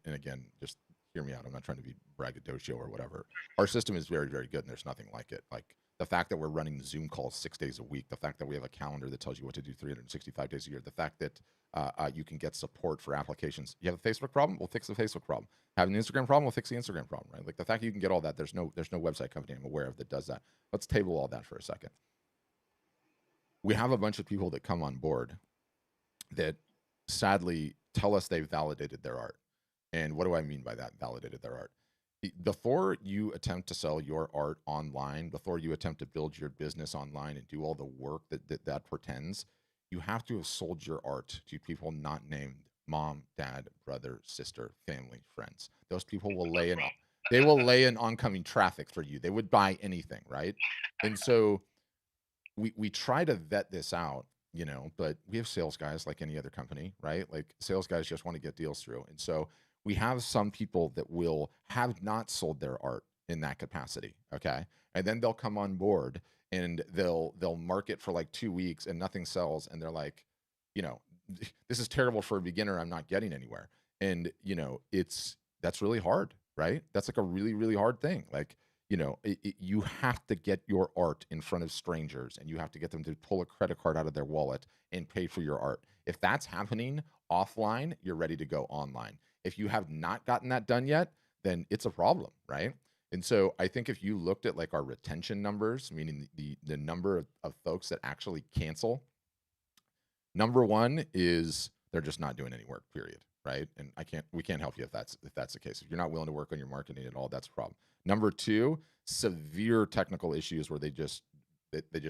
again, just hear me out. I'm not trying to be braggadocio or whatever. Our system is very, very good and there's nothing like it. Like the fact that we're running Zoom calls 6 days a week, the fact that we have a calendar that tells you what to do 365 days a year, the fact that you can get support for applications. You have a Facebook problem, we'll fix the Facebook problem. Have an Instagram problem, we'll fix the Instagram problem, right? Like the fact that you can get all that, there's no website company I'm aware of that does that. Let's table all that for a second. We have a bunch of people that come on board that sadly tell us they've validated their art. And what do I mean by that, validated their art? Before you attempt to sell your art online, before you attempt to build your business online and do all the work that portends, you have to have sold your art to people not named mom, dad, brother, sister, family, friends. Those people will lay in oncoming traffic for you. They would buy anything, right? And so we try to vet this out, but we have sales guys like any other company, right? Like sales guys just want to get deals through. And so we have some people that will have not sold their art in that capacity, okay? And then they'll come on board and they'll market for like 2 weeks and nothing sells and they're like, this is terrible for a beginner. I'm not getting anywhere. And that's really hard, right? That's like a really, really hard thing. Like, you have to get your art in front of strangers and you have to get them to pull a credit card out of their wallet and pay for your art. If that's happening offline, you're ready to go online. If you have not gotten that done yet, then it's a problem, right? And so I think if you looked at like our retention numbers, meaning the number of folks that actually cancel, number one is they're just not doing any work, period, right? And we can't help you if that's the case. If you're not willing to work on your marketing at all, that's a problem. Number two, severe technical issues where they just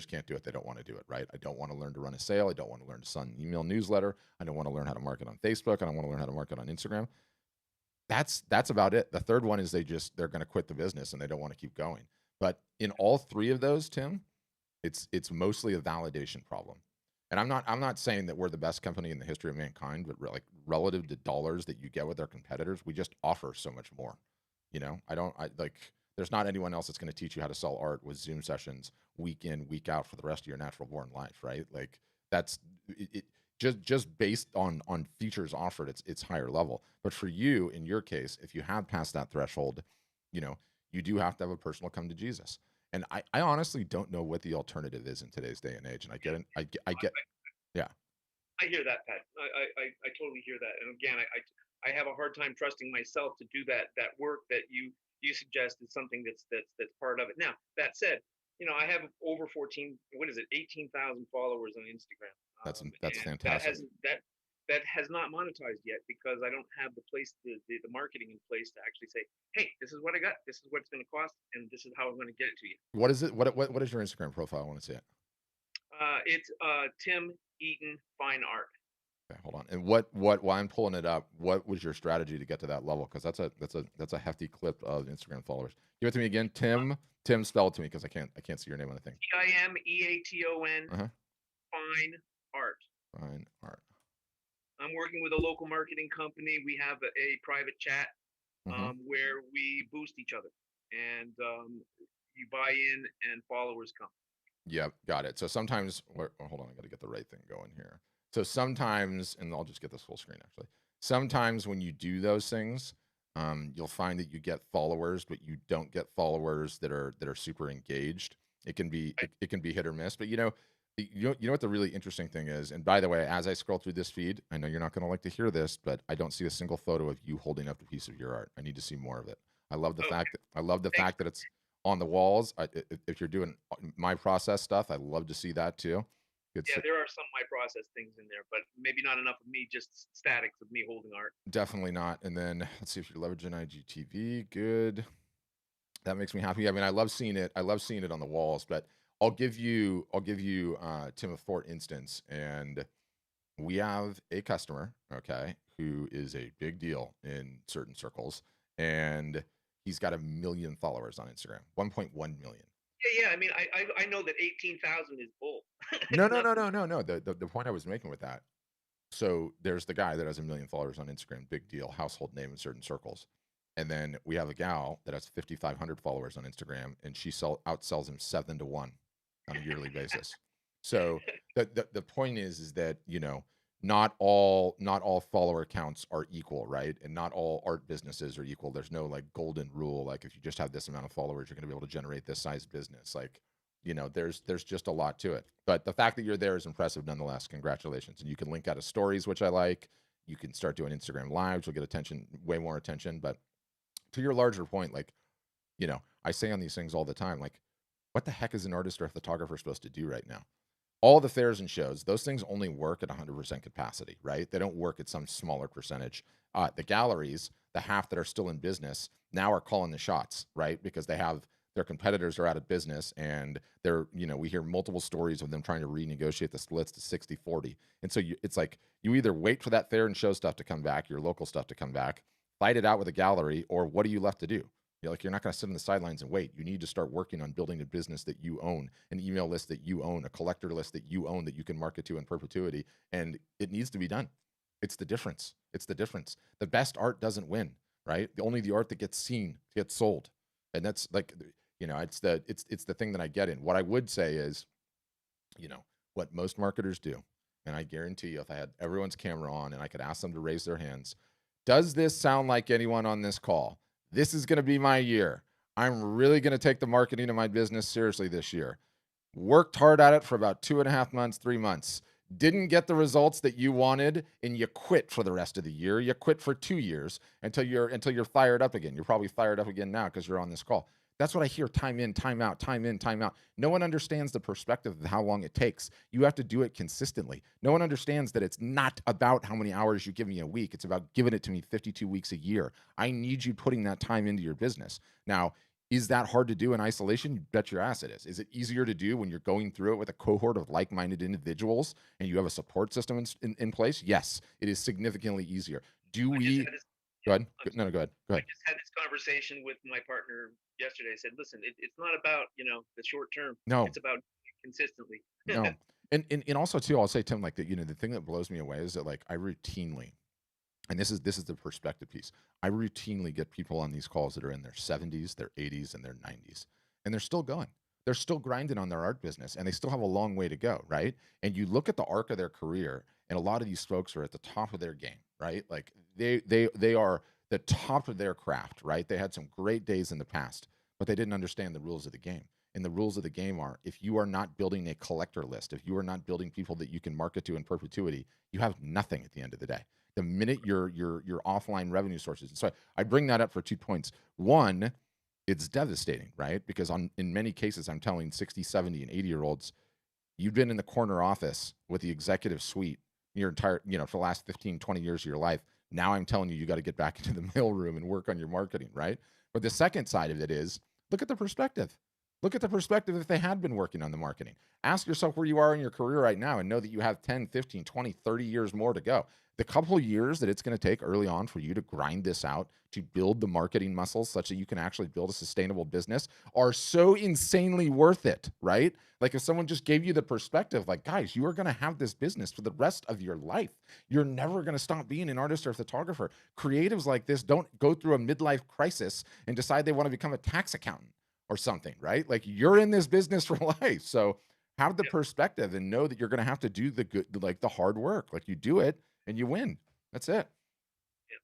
can't do it. They don't want to do it, right? I don't want to learn to run a sale. I don't want to learn to send an email newsletter. I don't want to learn how to market on Facebook. I don't want to learn how to market on Instagram. That's about it. The third one is they're going to quit the business and they don't want to keep going. But in all three of those, Tim, It's mostly a validation problem. And I'm not saying that we're the best company in the history of mankind, but like relative to dollars that you get with our competitors, we just offer so much more. I like there's not anyone else that's going to teach you how to sell art with Zoom sessions week in, week out for the rest of your natural born life, right? Like that's it just based on features offered, it's higher level. But for you, in your case, if you have passed that threshold, you know, you do have to have a personal come to Jesus. And I honestly don't know what the alternative is in today's day and age. And I get it. I get, yeah. I hear that, Pat. I totally hear that. And again, I have a hard time trusting myself to do that work that you suggest is something that's part of it. Now, that said, I have over 14, what is it, 18,000 followers on Instagram. That's And that fantastic. hasn't that has not monetized yet because I don't have the place the marketing in place to actually say, hey, this is what I got, this is what it's going to cost, and this is how I'm going to get it to you. What is it? What is your Instagram profile? I want to see it. It's Tim Eaton Fine Art. Okay, hold on. And while I'm pulling it up, what was your strategy to get to that level? Because that's a hefty clip of Instagram followers. Give it to me again. Tim, spell it to me because I can't see your name on the thing. Timeaton. Fine Art. Fine Art. I'm working with a local marketing company. We have a private chat where we boost each other, and you buy in, and followers come. Yep, got it. So sometimes, hold on, I got to get the right thing going here. So sometimes, and I'll just get this full screen actually. Sometimes when you do those things, you'll find that you get followers, but you don't get followers that are super engaged. It can be it can be hit or miss. But you know what the really interesting thing is. And by the way, as I scroll through this feed, I know you're not going to like to hear this, but I don't see a single photo of you holding up a piece of your art. I need to see more of it. I love the fact that it's on the walls. If you're doing my process stuff, I love to see that too. Yeah, there are some my process things in there, but maybe not enough of me, just statics of me holding art. Definitely not. And then let's see if you're leveraging IGTV. Good. That makes me happy. I mean, I love seeing it. I love seeing it on the walls. But I'll give you Tim, a for instance, and we have a customer, okay, who is a big deal in certain circles, and he's got 1 million followers on Instagram, 1.1 million. Yeah. I mean, I know that 18,000 is bull. No. The point I was making with that. So there's the guy that has 1 million followers on Instagram, big deal, household name in certain circles. And then we have a gal that has 5,500 followers on Instagram, and she outsells him 7-1 on a yearly basis. So the point is that not all follower counts are equal, right? And not all art businesses are equal. There's no like golden rule. Like if you just have this amount of followers, you're going to be able to generate this size business. Like there's just a lot to it. But the fact that you're there is impressive nonetheless. Congratulations. And you can link out of stories, which I like. You can start doing Instagram lives. You'll get attention, way more attention. But to your larger point, like, I say on these things all the time, like, what the heck is an artist or a photographer supposed to do right now? All the fairs and shows, those things only work at 100% capacity, right? They don't work at some smaller percentage. The galleries, the half that are still in business, now are calling the shots, right? Because their competitors are out of business, and we hear multiple stories of them trying to renegotiate the splits to 60-40. And so it's like you either wait for that fair and show stuff to come back, your local stuff to come back, fight it out with a gallery, or what are you left to do? You're not going to sit on the sidelines and wait. You need to start working on building a business that you own, an email list that you own, a collector list that you own that you can market to in perpetuity. And it needs to be done. It's the difference. The best art doesn't win, right? Only the art that gets seen gets sold. And that's like, it's the thing that I get in. What I would say is, what most marketers do, and I guarantee you, if I had everyone's camera on and I could ask them to raise their hands, does this sound like anyone on this call? This is going to be my year. I'm really going to take the marketing of my business seriously this year. Worked hard at it for about 2.5 months, 3 months. Didn't get the results that you wanted, and you quit for the rest of the year. You quit for 2 years until you're fired up again. You're probably fired up again now because you're on this call. That's what I hear time in, time out, time in, time out. No one understands the perspective of how long it takes. You have to do it consistently. No one understands that it's not about how many hours you give me a week. It's about giving it to me 52 weeks a year. I need you putting that time into your business. Now, is that hard to do in isolation? You bet your ass it is. Is it easier to do when you're going through it with a cohort of like-minded individuals and you have a support system in place? Yes, it is significantly easier. Go ahead. No, go ahead. I just had this conversation with my partner yesterday. I said, listen, it's not about, the short term. No. It's about consistently. No. And also too, I'll say, Tim, like that, the thing that blows me away is that like I routinely, and this is the perspective piece. I routinely get people on these calls that are in their 70s, their 80s, and their 90s, and they're still going. They're still grinding on their art business, and they still have a long way to go, right? And you look at the arc of their career, and a lot of these folks are at the top of their game, right? Like they are the top of their craft, right? They had some great days in the past, but they didn't understand the rules of the game. And the rules of the game are, if you are not building a collector list, if you are not building people that you can market to in perpetuity, you have nothing at the end of the day. The minute your offline revenue sources. And so I bring that up for 2 points. One, it's devastating, right? Because in many cases, I'm telling 60, 70, and 80-year-olds, you've been in the corner office with the executive suite your entire, for the last 15, 20 years of your life. Now I'm telling you, you got to get back into the mailroom and work on your marketing, right? But the second side of it is, look at the perspective. Look at the perspective if they had been working on the marketing. Ask yourself where you are in your career right now and know that you have 10, 15, 20, 30 years more to go. The couple of years that it's going to take early on for you to grind this out, to build the marketing muscles such that you can actually build a sustainable business are so insanely worth it, right? Like if someone just gave you the perspective, like, guys, you are going to have this business for the rest of your life. You're never going to stop being an artist or a photographer. Creatives like this don't go through a midlife crisis and decide they want to become a tax accountant or something, right? Like you're in this business for life. So have the perspective and know that you're going to have to do the good, like the hard work. Like you do it and you win. That's it. Yeah.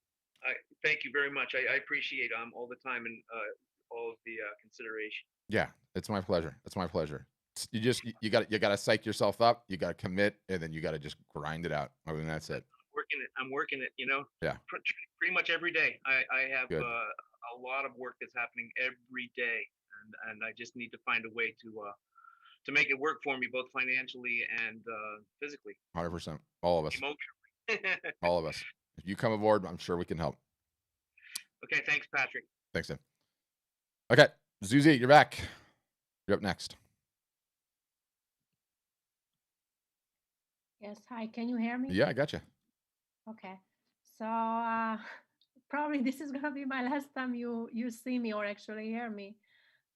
Thank you very much. I appreciate all the time and all of the consideration. Yeah, it's my pleasure. It's my pleasure. You got to psych yourself up. You got to commit, and then you got to just grind it out. I mean, that's it. I'm working it. Yeah. Pretty much every day. I have Good. a lot of work that's happening every day, and I just need to find a way to make it work for me, both financially and physically. 100%. All of us. Emotionally. All of us. If you come aboard, I'm sure we can help. Okay. Thanks, Patrick. Thanks, Tim. Okay, Zuzi, you're back. You're up next. Yes. Hi. Can you hear me? Yeah, I got you. Okay. So probably this is gonna be my last time you see me or actually hear me.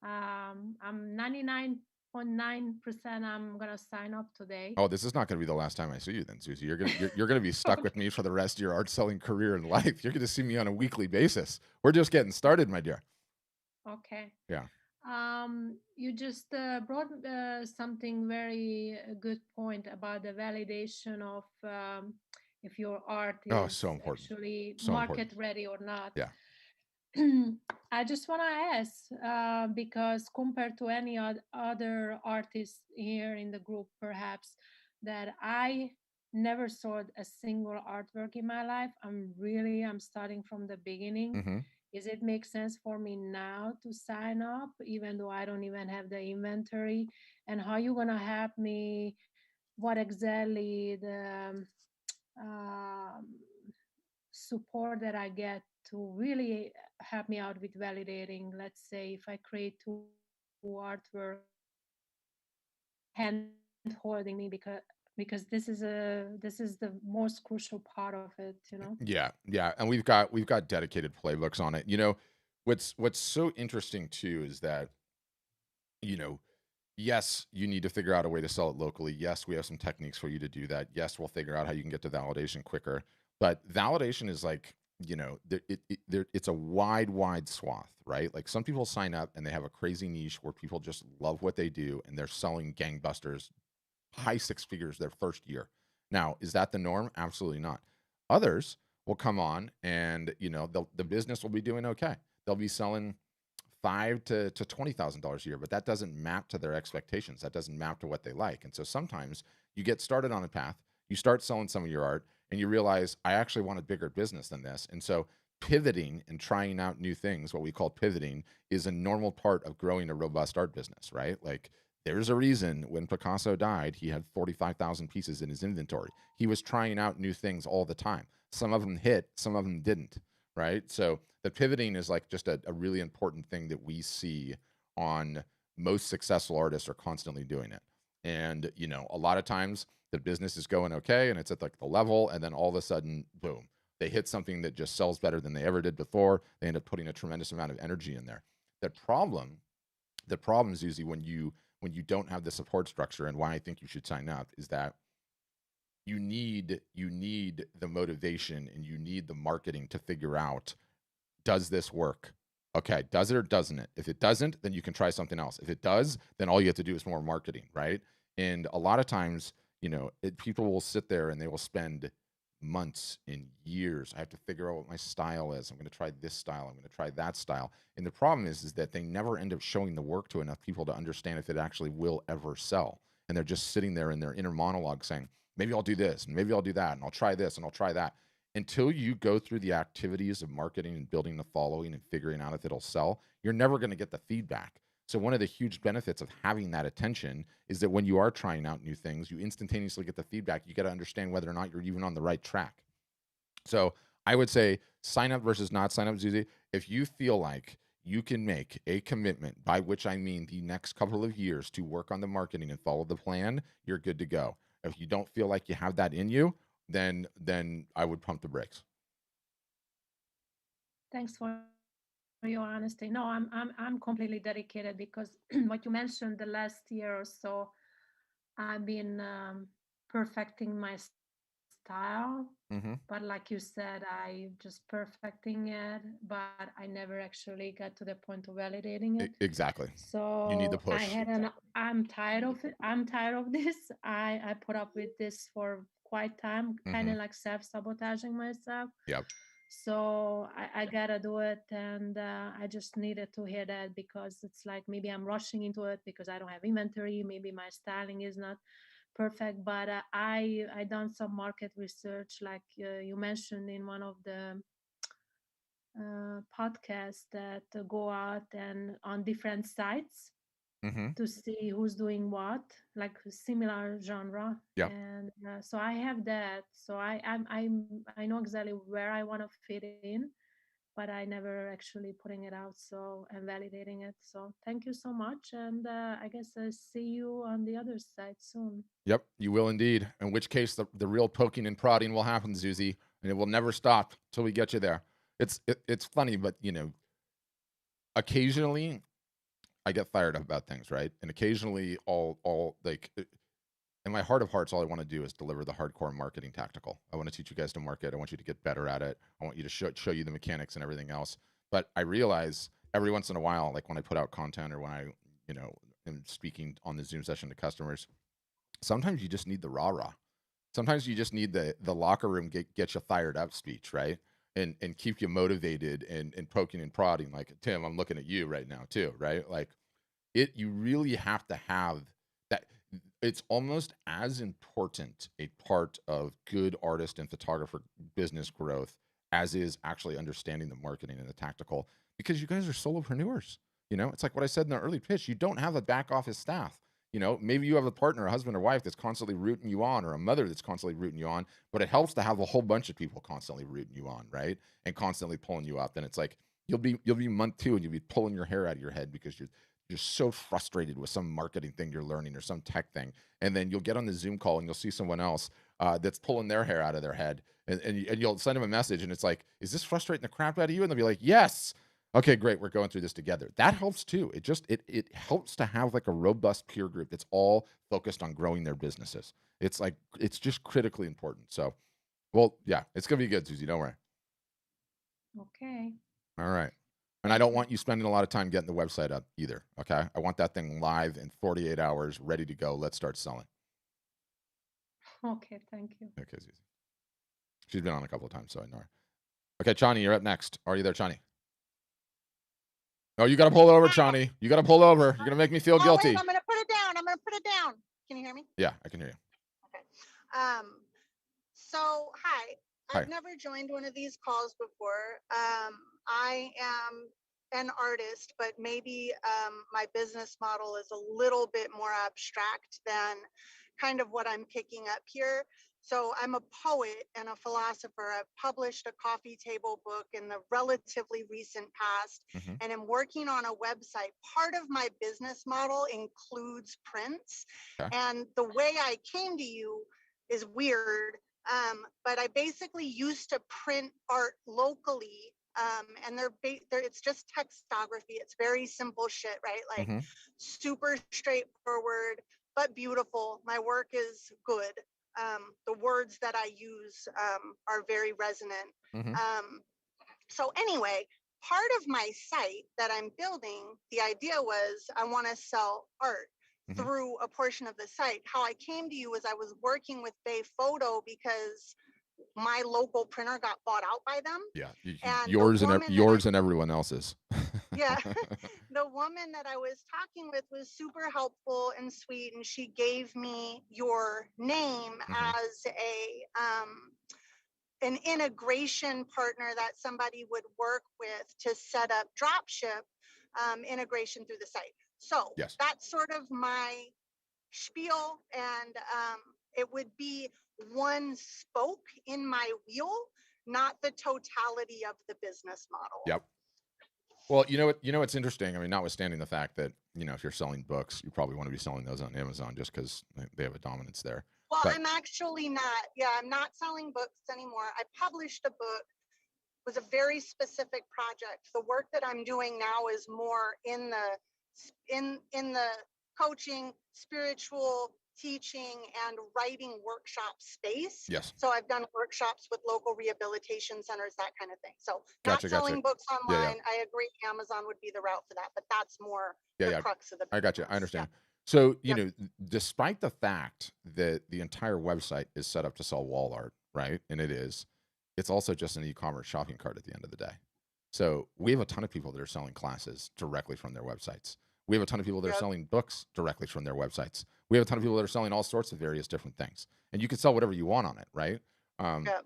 I'm 99.9% I'm gonna sign up today. Oh, this is not going to be the last time I see you then, Zuzi. You're gonna be stuck with me for the rest of your art selling career and life. You're going to see me on a weekly basis. We're just getting started, my dear. Okay. Yeah. You just brought something very good point about the validation of if your art is so important. actually So market important. ready or not. Yeah. I just want to ask because compared to any other artists here in the group, perhaps that I never sold a single artwork in my life. I'm starting from the beginning. Mm-hmm. Is it make sense for me now to sign up, even though I don't even have the inventory? And how you gonna help me? What exactly the support that I get to really help me out with validating? Let's say if I create two artwork, hand holding me because this is the most crucial part of it, Yeah, and we've got dedicated playbooks on it. What's so interesting too is that yes, you need to figure out a way to sell it locally. Yes, we have some techniques for you to do that. Yes, we'll figure out how you can get to validation quicker. But validation is like, it's a wide swath, right? Like some people sign up and they have a crazy niche where people just love what they do and they're selling gangbusters, high six figures their first year. Now, is that the norm? Absolutely not. Others will come on and, the business will be doing okay. They'll be selling $5,000 to $20,000 a year, but that doesn't map to their expectations. That doesn't map to what they like. And so sometimes you get started on a path, you start selling some of your art, and you realize I actually want a bigger business than this. And so pivoting and trying out new things, what we call pivoting, is a normal part of growing a robust art business, right? Like there's a reason when Picasso died, he had 45,000 pieces in his inventory. He was trying out new things all the time. Some of them hit, some of them didn't. Right. So the pivoting is like just a really important thing that we see on most successful artists are constantly doing it. And, a lot of times the business is going okay and it's at like the level. And then all of a sudden, boom, they hit something that just sells better than they ever did before. They end up putting a tremendous amount of energy in there. The problem is usually when when you don't have the support structure, and why I think you should sign up, is that you need the motivation and you need the marketing to figure out, does this work? Okay, does it or doesn't it? If it doesn't, then you can try something else. If it does, then all you have to do is more marketing, right? And a lot of times, people will sit there and they will spend months and years. I have to figure out what my style is. I'm going to try this style. I'm going to try that style. And the problem is that they never end up showing the work to enough people to understand if it actually will ever sell. And they're just sitting there in their inner monologue saying, maybe I'll do this, and maybe I'll do that, and I'll try this, and I'll try that. Until you go through the activities of marketing and building the following and figuring out if it'll sell, you're never going to get the feedback. So one of the huge benefits of having that attention is that when you are trying out new things, you instantaneously get the feedback. You got to understand whether or not you're even on the right track. So I would say sign up versus not sign up, Zuzi. If you feel like you can make a commitment, by which I mean the next couple of years, to work on the marketing and follow the plan, you're good to go. If you don't feel like you have that in you, then I would pump the brakes. Thanks for your honesty. No, I'm completely dedicated, because what you mentioned, the last year or so, I've been perfecting my style. But like you said, I just perfecting it, but I never actually got to the point of validating it. Exactly. So you need the push. I'm tired of it. I'm tired of this. I put up with this for quite time, kind of like self-sabotaging myself. Yep. So I gotta do it, and I just needed to hear that, because it's like maybe I'm rushing into it because I don't have inventory. Maybe my styling is not perfect, but I done some market research, like you mentioned in one of the podcasts, that go out and on different sites to see who's doing what, like similar genre. Yep. And so I have that. So I know exactly where I want to fit in, but I never actually putting it out, so and validating it. So thank you so much, and I guess I'll see you on the other side soon. Yep, you will indeed. In which case, the real poking and prodding will happen, Zuzi, and it will never stop till we get you there. It's funny, but occasionally I get fired up about things, right? And occasionally, all like, in my heart of hearts, all I want to do is deliver the hardcore marketing tactical. I want to teach you guys to market. I want you to get better at it. I want you to show you the mechanics and everything else. But I realize every once in a while, like when I put out content or when I, am speaking on the Zoom session to customers, sometimes you just need the rah-rah. Sometimes you just need the locker room get you fired up speech, right? And keep you motivated and poking and prodding. Like, Tim, I'm looking at you right now too, right? Like, you really have to have that. It's almost as important a part of good artist and photographer business growth as is actually understanding the marketing and the tactical, because you guys are solopreneurs. It's like what I said in the early pitch. You don't have a back office staff. Maybe you have a partner, a husband or wife that's constantly rooting you on, or a mother that's constantly rooting you on, but it helps to have a whole bunch of people constantly rooting you on, right? And constantly pulling you up. Then it's like you'll be month 2 and you'll be pulling your hair out of your head because you're so frustrated with some marketing thing you're learning or some tech thing. And then you'll get on the Zoom call and you'll see someone else that's pulling their hair out of their head. And you'll send them a message and it's like, is this frustrating the crap out of you? And they'll be like, yes. Okay, great. We're going through this together. That helps too. It helps to have like a robust peer group that's all focused on growing their businesses. It's just critically important. So, well, yeah, it's going to be good, Susie. Don't worry. Okay. All right. And I don't want you spending a lot of time getting the website up either. Okay. I want that thing live in 48 hours, ready to go. Let's start selling. Okay. Thank you. Okay, Zuzi. She's been on a couple of times, so I know her. Okay, Chani, you're up next. Are you there, Chani? Oh, you got to pull over, Chani. You got to pull over. You're going to make me feel guilty. Wait, I'm going to put it down. Can you hear me? Yeah, I can hear you. Okay. So, hi. Hi. I've never joined one of these calls before. I am an artist, but maybe my business model is a little bit more abstract than kind of what I'm picking up here. So I'm a poet and a philosopher. I've published a coffee table book in the relatively recent past, and I'm working on a website. Part of my business model includes prints. Okay. And the way I came to you is weird, but I basically used to print art locally And it's just textography. It's very simple shit, right? Like super straightforward, but beautiful. My work is good. The words that I use are very resonant. So anyway, part of my site that I'm building, the idea was I want to sell art through a portion of the site. How I came to you was I was working with Bay Photo because my local printer got bought out by them. Yeah, and yours and everyone else's. Yeah, the woman that I was talking with was super helpful and sweet, and she gave me your name as an integration partner that somebody would work with to set up dropship integration through the site. So that's sort of my spiel, and it would be one spoke in my wheel, not the totality of the business model. Yep. Well, you know what's interesting. I mean, notwithstanding the fact that if you're selling books, you probably want to be selling those on Amazon just because they have a dominance there. Well, I'm actually not. Yeah, I'm not selling books anymore. I published a book. It was a very specific project. The work that I'm doing now is more in the coaching, spiritual teaching, and writing workshop space. Yes. So I've done workshops with local rehabilitation centers, that kind of thing. So not selling books online. I agree Amazon would be the route for that, but that's more the crux of the business. I got you. I understand. So, despite the fact that the entire website is set up to sell wall art, right? And it's also just an e-commerce shopping cart at the end of the day. So we have a ton of people that are selling classes directly from their websites. We have a ton of people that are selling books directly from their websites. We have a ton of people that are selling all sorts of various different things. And you can sell whatever you want on it, right?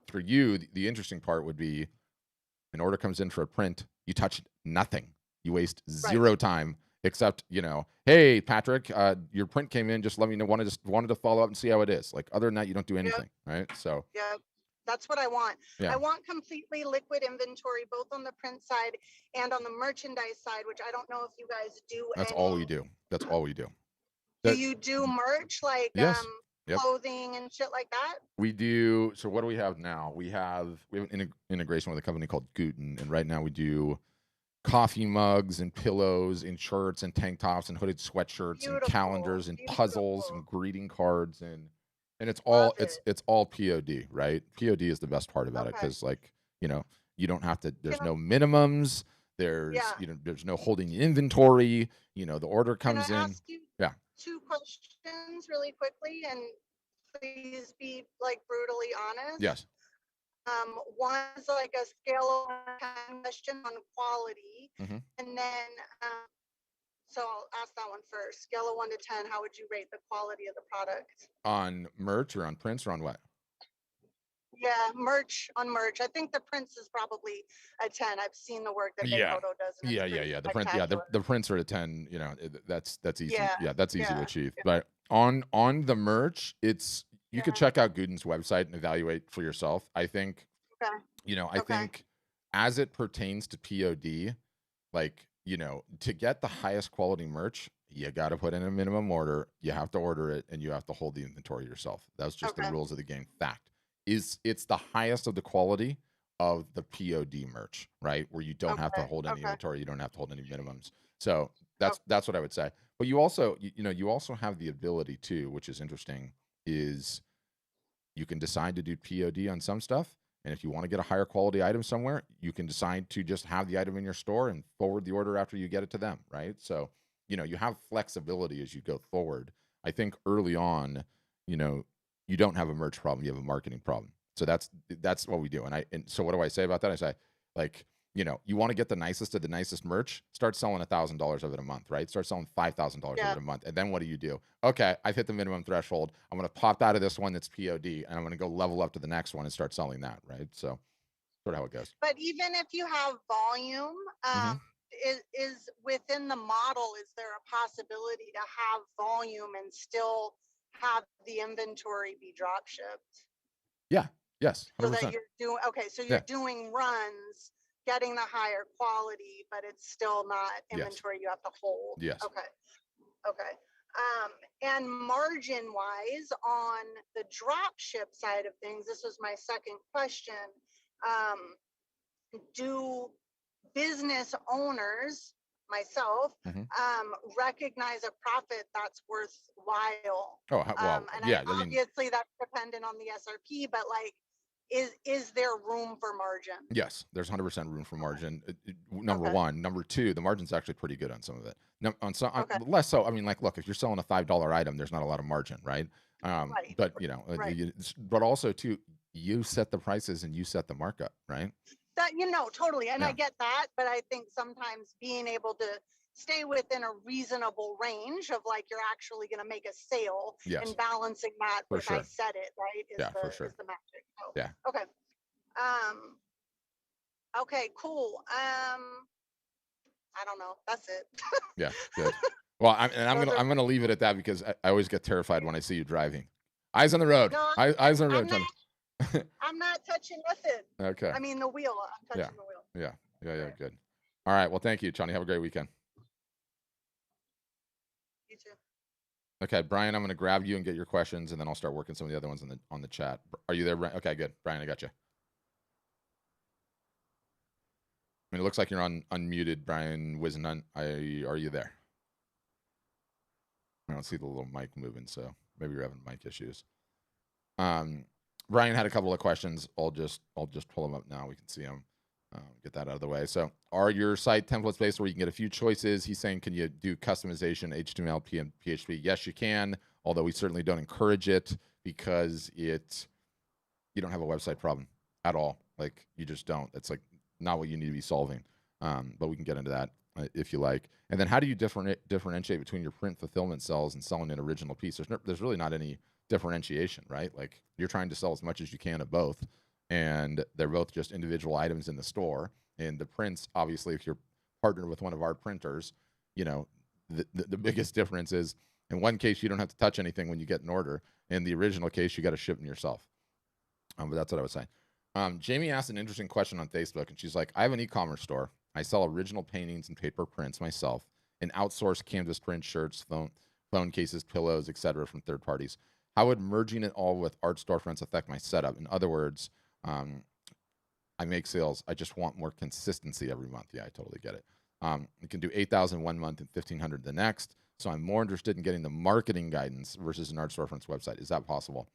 For you, the interesting part would be an order comes in for a print, you touch nothing. You waste zero time except, hey, Patrick, your print came in. Just let me know. Wanted to follow up and see how it is. Like, other than that, you don't do anything, right? So that's what I want. I want completely liquid inventory, both on the print side and on the merchandise side, which I don't know if you guys do. That's all we do. That's all we do. Do you do merch like clothing and shit like that? We do. So what do we have now? We have an integration with a company called Guten, and right now we do coffee mugs and pillows and shirts and tank tops and hooded sweatshirts and calendars and puzzles and greeting cards and it's all it's all POD, right? POD is the best part about it because you don't have to. There's no minimums. There's there's no holding inventory. The order comes in. Ask you 2 questions really quickly, and please be like brutally honest. Yes. One is like a scale of 10 question on quality, and then so I'll ask that one first. Scale of 1 to 10, how would you rate the quality of the product? On merch or on prints or on what? Yeah, merch. I think the prints is probably a 10. I've seen the work that Photo does. Yeah. The print, the prints are a 10. That's easy. Yeah, that's easy to achieve. But on the merch, you could check out Guden's website and evaluate for yourself. I think, I think as it pertains to POD, like, to get the highest quality merch, you got to put in a minimum order. You have to order it and you have to hold the inventory yourself. That's just the rules of the game. Fact. It's the highest of the quality of the POD merch, right? Where you don't have to hold any inventory, you don't have to hold any minimums. So that's what I would say. But you also, you also have the ability too, which is interesting, is you can decide to do POD on some stuff. And if you want to get a higher quality item somewhere, you can decide to just have the item in your store and forward the order after you get it to them, right? So, you have flexibility as you go forward. I think early on, you don't have a merch problem, you have a marketing problem. So that's what we do. And so what do I say about that? I say, like, you want to get the nicest of the nicest merch, start selling $1,000 of it a month, right? Start selling $5,000 of it a month. And then what do? Okay, I've hit the minimum threshold. I'm going to pop out of this one that's POD and I'm going to go level up to the next one and start selling that, right? So sort of how it goes. But even if you have volume, is within the model, is there a possibility to have volume and still have the inventory be drop shipped? Yeah. Yes. 100%. So that you're doing, so you're doing runs, getting the higher quality, but it's still not inventory you have to hold. Yes. Okay. And margin wise on the drop ship side of things, this was my second question. do business owners, myself, recognize a profit that's worthwhile? Oh, well, And yeah. I mean, obviously that's dependent on the SRP, but like, is there room for margin? yes, there's 100% room for margin. Number Okay. one. Number two, the margin's actually pretty good on some of it. On some, Okay. less so. I mean, like, look, if you're selling a $5 item, there's not a lot of margin, right? Right. But you know, Right. but also too, you set the prices and you set the markup, right? That, totally. And Yeah. I get that, but I think sometimes being able to stay within a reasonable range of like you're actually going to make a sale Yes. and balancing that For with sure. I said it, right? Yeah, for sure. Is the magic. So, Yeah. okay. Okay, cool. I don't know. That's it. Yeah, good. Well, I'm Those are- gonna leave it at that because I always get terrified when I see you driving. Eyes on the road. No, Eyes on the road, I'm Johnny. I'm not touching nothing. Okay. I mean the wheel. I'm touching the wheel. Yeah. Right. Good. All right. Well, thank you, Johnny. Have a great weekend. You too. Okay, Brian, I'm going to grab you and get your questions, and then I'll start working some of the other ones on the chat. Are you there, Brian? Okay, good. Brian, I got you. I mean, it looks like you're unmuted, Brian Wizen. Are you there? I don't see the little mic moving, so maybe you're having mic issues. Brian had a couple of questions. I'll just pull them up now. We can see them. Get that out of the way. So, are your site templates based where you can get a few choices? He's saying, can you do customization, HTML, and PHP? Yes, you can. Although we certainly don't encourage it because you don't have a website problem at all. Like you just don't. It's like not what you need to be solving. But we can get into that if you like. And then how do you differentiate between your print fulfillment cells and selling an original piece? There's really not any differentiation, right? Like you're trying to sell as much as you can of both, and they're both just individual items in the store. And the prints, obviously, if you're partnered with one of our printers, the biggest difference is in one case you don't have to touch anything when you get an order. In the original case, you got to ship them yourself. But that's what I was saying. Jamie asked an interesting question on Facebook, and she's like, I have an e-commerce store. I sell original paintings and paper prints myself and outsource canvas print shirts, phone cases, pillows, etc. from third parties. How would merging it all with art storefronts affect my setup? In other words, I make sales. I just want more consistency every month. Yeah, I totally get it. You can do 8,000 one month and 1,500 the next. So I'm more interested in getting the marketing guidance versus an art storefronts website. Is that possible?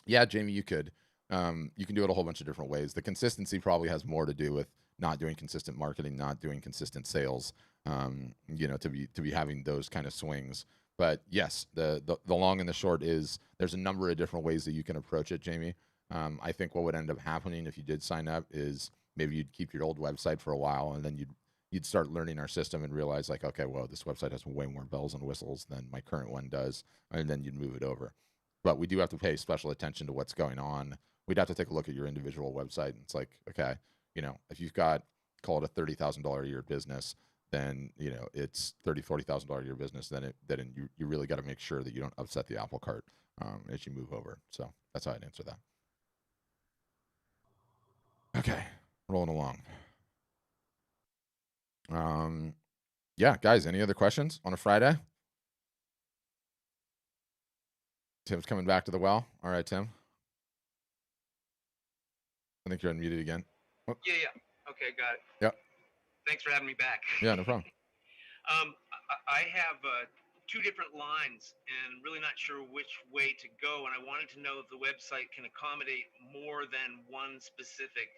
Yeah, Jamie, you could. You can do it a whole bunch of different ways. The consistency probably has more to do with not doing consistent marketing, not doing consistent sales. To be having those kind of swings. But yes, the long and the short is there's a number of different ways that you can approach it, Jamie. I think what would end up happening if you did sign up is maybe you'd keep your old website for a while, and then you'd start learning our system and realize like, okay, well, this website has way more bells and whistles than my current one does, and then you'd move it over. But we do have to pay special attention to what's going on. We'd have to take a look at your individual website, and it's like, okay, if you've got, call it a $30,000 a year business, then it's $40,000 a year business. Then you really got to make sure that you don't upset the apple cart as you move over. So that's how I'd answer that. Okay, rolling along. Yeah, guys, any other questions on a Friday? Tim's coming back to the well. All right, Tim. I think you're unmuted again. Oh. Yeah. Okay, got it. Yep. Thanks for having me back. Yeah, no problem. I have two different lines and really not sure which way to go. And I wanted to know if the website can accommodate more than one specific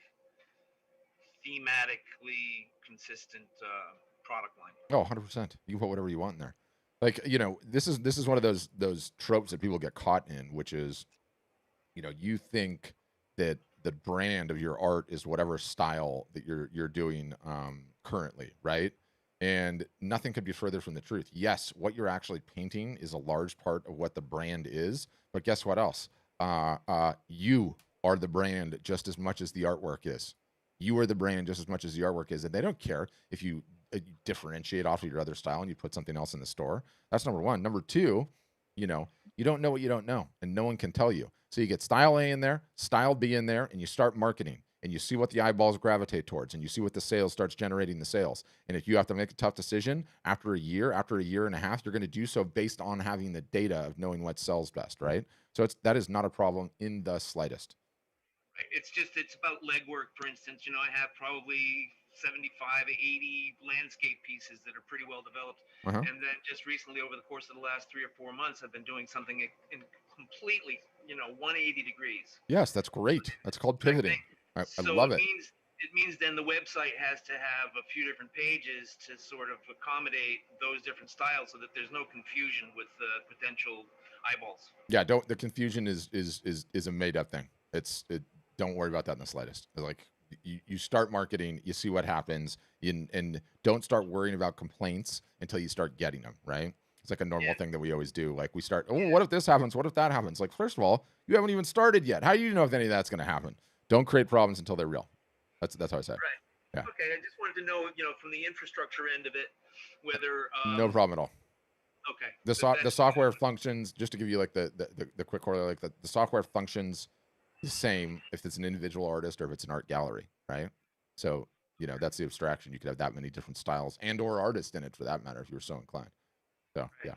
thematically consistent product line. Oh, 100%. You can put whatever you want in there. Like, this is one of those tropes that people get caught in, which is, you think that the brand of your art is whatever style that you're doing currently, right? And nothing could be further from the truth. Yes, what you're actually painting is a large part of what the brand is, but guess what else? You are the brand just as much as the artwork is. You are the brand just as much as the artwork is, and they don't care if you differentiate off of your other style and you put something else in the store. That's number one. Number two, you don't know what you don't know, and no one can tell you. So you get style A in there, style B in there, and you start marketing, and you see what the eyeballs gravitate towards, and you see what the sales starts generating the sales. And if you have to make a tough decision after a year and a half, you're going to do so based on having the data of knowing what sells best, right? So that is not a problem in the slightest. It's about legwork. For instance, I have probably 75, 80 landscape pieces that are pretty well developed. And then just recently, over the course of the last 3 or 4 months, I've been doing something in completely, 180 degrees. Yes, that's great. That's called pivoting. I So love it it. means then the website has to have a few different pages to sort of accommodate those different styles, so that there's no confusion with potential eyeballs. Yeah, the confusion is a made up thing. Don't worry about that in the slightest. Like you start marketing, you see what happens, and don't start worrying about complaints until you start getting them, right? It's like a normal thing that we always do. Like we start, what if this happens? What if that happens? Like, first of all, you haven't even started yet. How do you know if any of that's going to happen? Don't create problems until they're real. That's how I say it. Right. Yeah. Okay, I just wanted to know, from the infrastructure end of it, whether no problem at all. Okay. The software functions, just to give you like the quick corollary, like the software functions the same if it's an individual artist or if it's an art gallery, right? So, that's the abstraction. You could have that many different styles and or artists in it for that matter if you were so inclined. So, right. Yeah.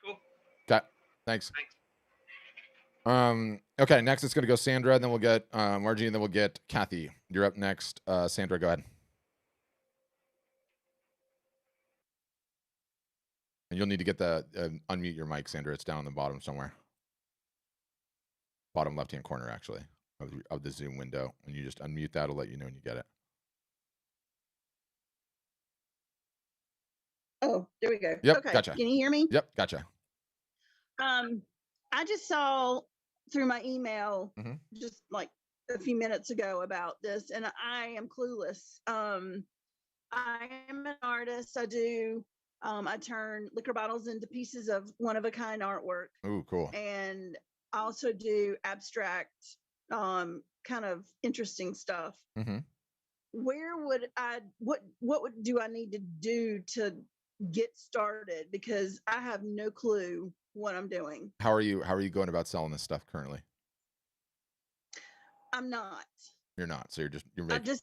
Cool. Okay. Thanks. Okay, next it's going to go Sandra, then we'll get Margie, and then we'll get Kathy. You're up next. Sandra, go ahead. And you'll need to get unmute your mic, Sandra. It's down on the bottom somewhere. Bottom left-hand corner, actually, of the Zoom window. And you just unmute that. It'll let you know when you get it. Oh, there we go. Yep, okay. Gotcha. Can you hear me? Yep, gotcha. I just saw through my email just like a few minutes ago about this, and I am clueless. I am an artist. I turn liquor bottles into pieces of one-of-a-kind artwork. Ooh, cool. And I also do abstract, kind of interesting stuff. Where would what do I need to do to get started? Because I have no clue what I'm doing. How are you going about selling this stuff currently? I'm not. You're not. So you're making.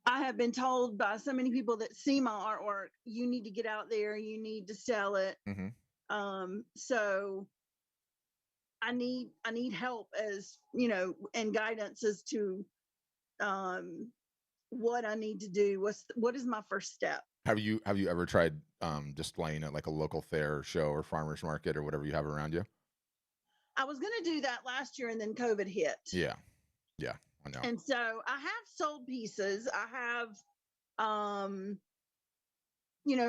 I have been told by so many people that see my artwork, you need to get out there, you need to sell it. So I need help, as and guidance as to what I need to do. What is my first step? Have you ever tried displaying at like a local fair, show, or farmers market or whatever you have around you? I was going to do that last year, and then COVID hit. Yeah, I know. And so I have sold pieces. I have,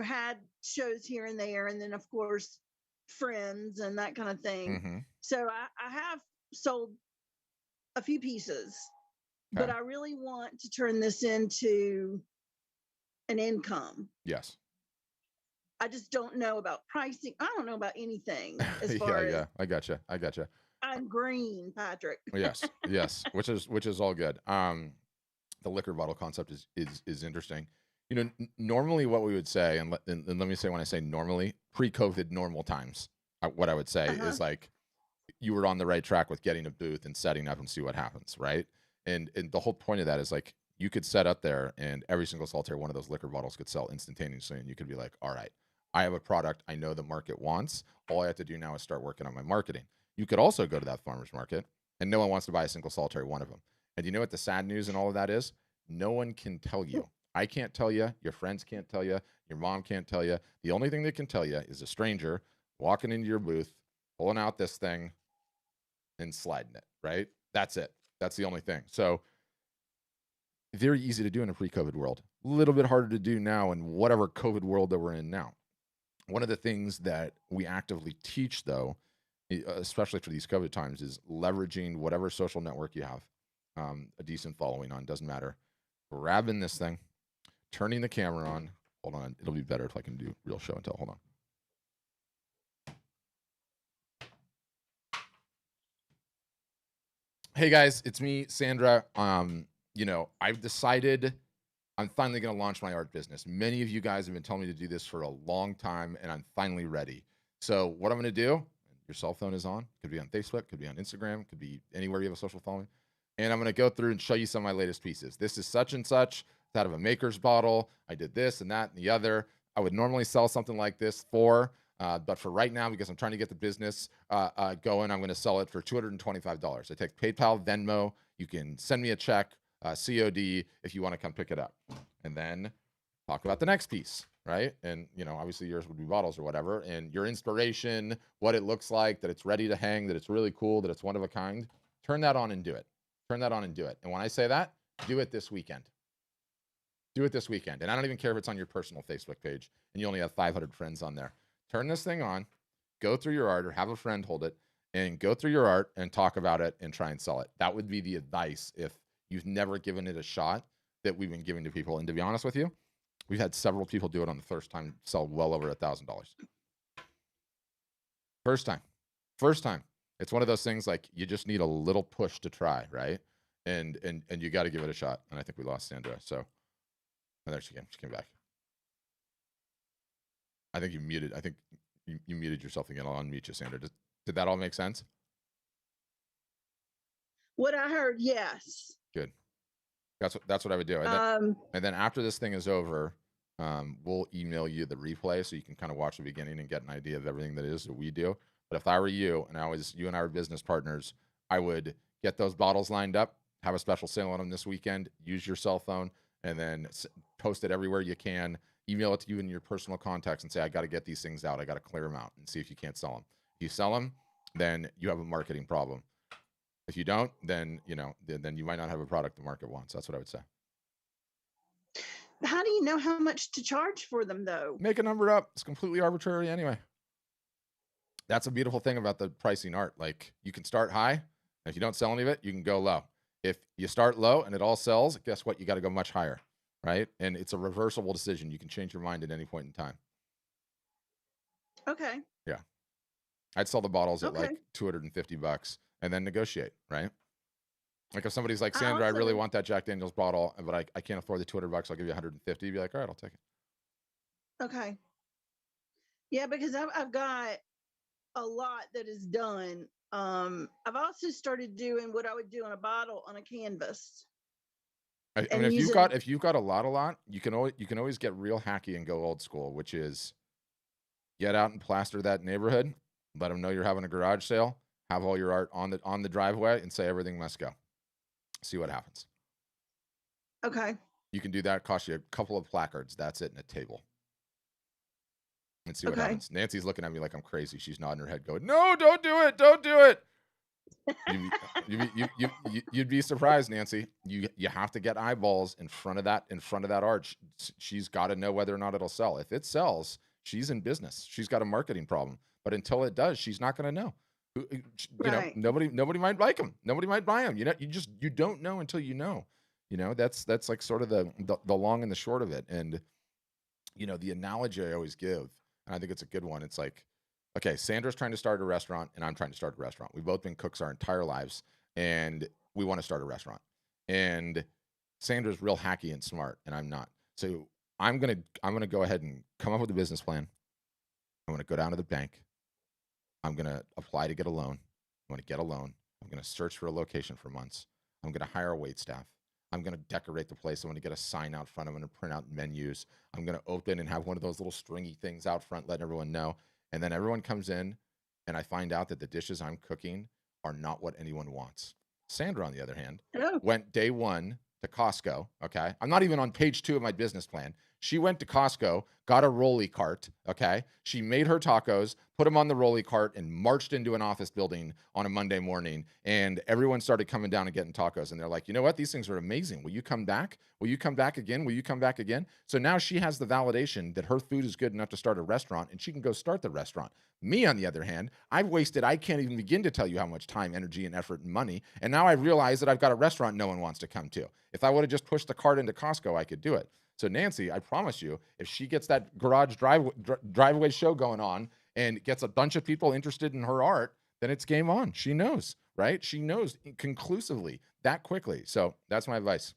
had shows here and there, and then of course friends and that kind of thing. So I have sold a few pieces, but I really want to turn this into an income. Yes. I just don't know about pricing. I don't know about anything as far as. I gotcha. I'm green, Patrick. yes, which is all good. The liquor bottle concept is interesting. Normally what we would say, and let me say, when I say normally, pre-COVID normal times, what I would say is like, you were on the right track with getting a booth and setting up and see what happens, right? And the whole point of that is like, you could set up there and every single solitaire one of those liquor bottles could sell instantaneously, and you could be like, all right, I have a product I know the market wants. All I have to do now is start working on my marketing. You could also go to that farmer's market and no one wants to buy a single solitary one of them. And you know what the sad news in all of that is? No one can tell you. I can't tell you. Your friends can't tell you. Your mom can't tell you. The only thing they can tell you is a stranger walking into your booth, pulling out this thing and sliding it, right? That's it. That's the only thing. So very easy to do in a pre-COVID world. A little bit harder to do now in whatever COVID world that we're in now. One of the things that we actively teach, though, especially for these COVID times, is leveraging whatever social network you have a decent following on, doesn't matter. Grabbing this thing, turning the camera on. Hold on. It'll be better if I can do real show and tell. Hold on. Hey guys, it's me, Sandra. I've decided I'm finally going to launch my art business. Many of you guys have been telling me to do this for a long time, and I'm finally ready. So what I'm going to do, your cell phone is on, could be on Facebook, could be on Instagram, could be anywhere you have a social following. And I'm going to go through and show you some of my latest pieces. This is such and such. It's out of a maker's bottle. I did this and that and the other. I would normally sell something like this for But for right now, because I'm trying to get the business going, I'm going to sell it for $225. I take PayPal, Venmo. You can send me a check, COD, if you want to come pick it up. And then talk about the next piece, right? And, you know, obviously yours would be bottles or whatever. And your inspiration, what it looks like, that it's ready to hang, that it's really cool, that it's one of a kind. Turn that on and do it. Turn that on and do it. And when I say that, do it this weekend. Do it this weekend. And I don't even care if it's on your personal Facebook page and you only have 500 friends on there. Turn this thing on, go through your art or have a friend hold it and go through your art and talk about it and try and sell it. That would be the advice if you've never given it a shot that we've been giving to people. And to be honest with you, we've had several people do it on the first time, sell well over $1,000. First time. It's one of those things like you just need a little push to try, right? And you got to give it a shot. And I think we lost Sandra. So there she came. She came back. I think you muted. I think you muted yourself again. I'll unmute you, Sandra. Did that all make sense? What I heard, yes. Good. That's what I would do. And then after this thing is over, we'll email you the replay so you can kind of watch the beginning and get an idea of everything that is that we do. But if I were you, and you and I were business partners, I would get those bottles lined up, have a special sale on them this weekend, use your cell phone, and then post it everywhere you can. Email it to you in your personal contacts and say, I got to get these things out. I got to clear them out and see if you can't sell them. If you sell them, then you have a marketing problem. If you don't, then, you know, then you might not have a product the market wants. That's what I would say. How do you know how much to charge for them, though? Make a number up. It's completely arbitrary anyway. That's a beautiful thing about the pricing art. Like, you can start high, and if you don't sell any of it, you can go low. If you start low and it all sells, guess what? You got to go much higher, right? And it's a reversible decision. You can change your mind at any point in time. Okay. Yeah. I'd sell the bottles at like $250 and then negotiate, right? Like if somebody's like, Sandra, I really want that Jack Daniel's bottle, but I can't afford the $200. I'll give you 150. You'd be like, all right, I'll take it. Okay. Yeah, because I've got a lot that is done. I've also started doing what I would do on a bottle on a canvas. I mean, if you've got a lot, you can always get real hacky and go old school, which is get out and plaster that neighborhood, let them know you're having a garage sale, have all your art on the driveway, and say everything must go. See what happens. Okay. You can do that. Cost you a couple of placards. That's it, and a table. And see what happens. Nancy's looking at me like I'm crazy. She's nodding her head, going, "No, don't do it. Don't do it." You'd be surprised, Nancy. You have to get eyeballs in front of that arch. She's got to know whether or not it'll sell. If it sells, she's in business. She's got a marketing problem. But until it does, she's not going to know. You know, nobody might like them. Nobody might buy them. You know, you don't know until you know. You know, that's like sort of the long and the short of it. And you know, the analogy I always give, and I think it's a good one. It's like, okay, Sandra's trying to start a restaurant and I'm trying to start a restaurant. We've both been cooks our entire lives and we want to start a restaurant. And Sandra's real hacky and smart and I'm not. So I'm going to go ahead and come up with a business plan. I'm going to go down to the bank. I'm going to apply to get a loan. I'm going to get a loan. I'm going to search for a location for months. I'm going to hire a wait staff. I'm going to decorate the place. I'm going to get a sign out front. I'm going to print out menus. I'm going to open and have one of those little stringy things out front, letting everyone know. And then everyone comes in and I find out that the dishes I'm cooking are not what anyone wants. Sandra, on the other hand, went day one to Costco. Okay. I'm not even on page 2 of my business plan. She went to Costco, got a rolly cart. Okay. She made her tacos, put them on the rolly cart and marched into an office building on a Monday morning. And everyone started coming down and getting tacos. And they're like, you know what? These things are amazing. Will you come back? Will you come back again? Will you come back again? So now she has the validation that her food is good enough to start a restaurant and she can go start the restaurant. Me, on the other hand, I can't even begin to tell you how much time, energy, and effort and money. And now I realize that I've got a restaurant no one wants to come to. If I would have just pushed the cart into Costco, I could do it. So Nancy, I promise you, if she gets that garage driveway show going on and gets a bunch of people interested in her art, then it's game on. She knows, right? She knows conclusively that quickly. So that's my advice.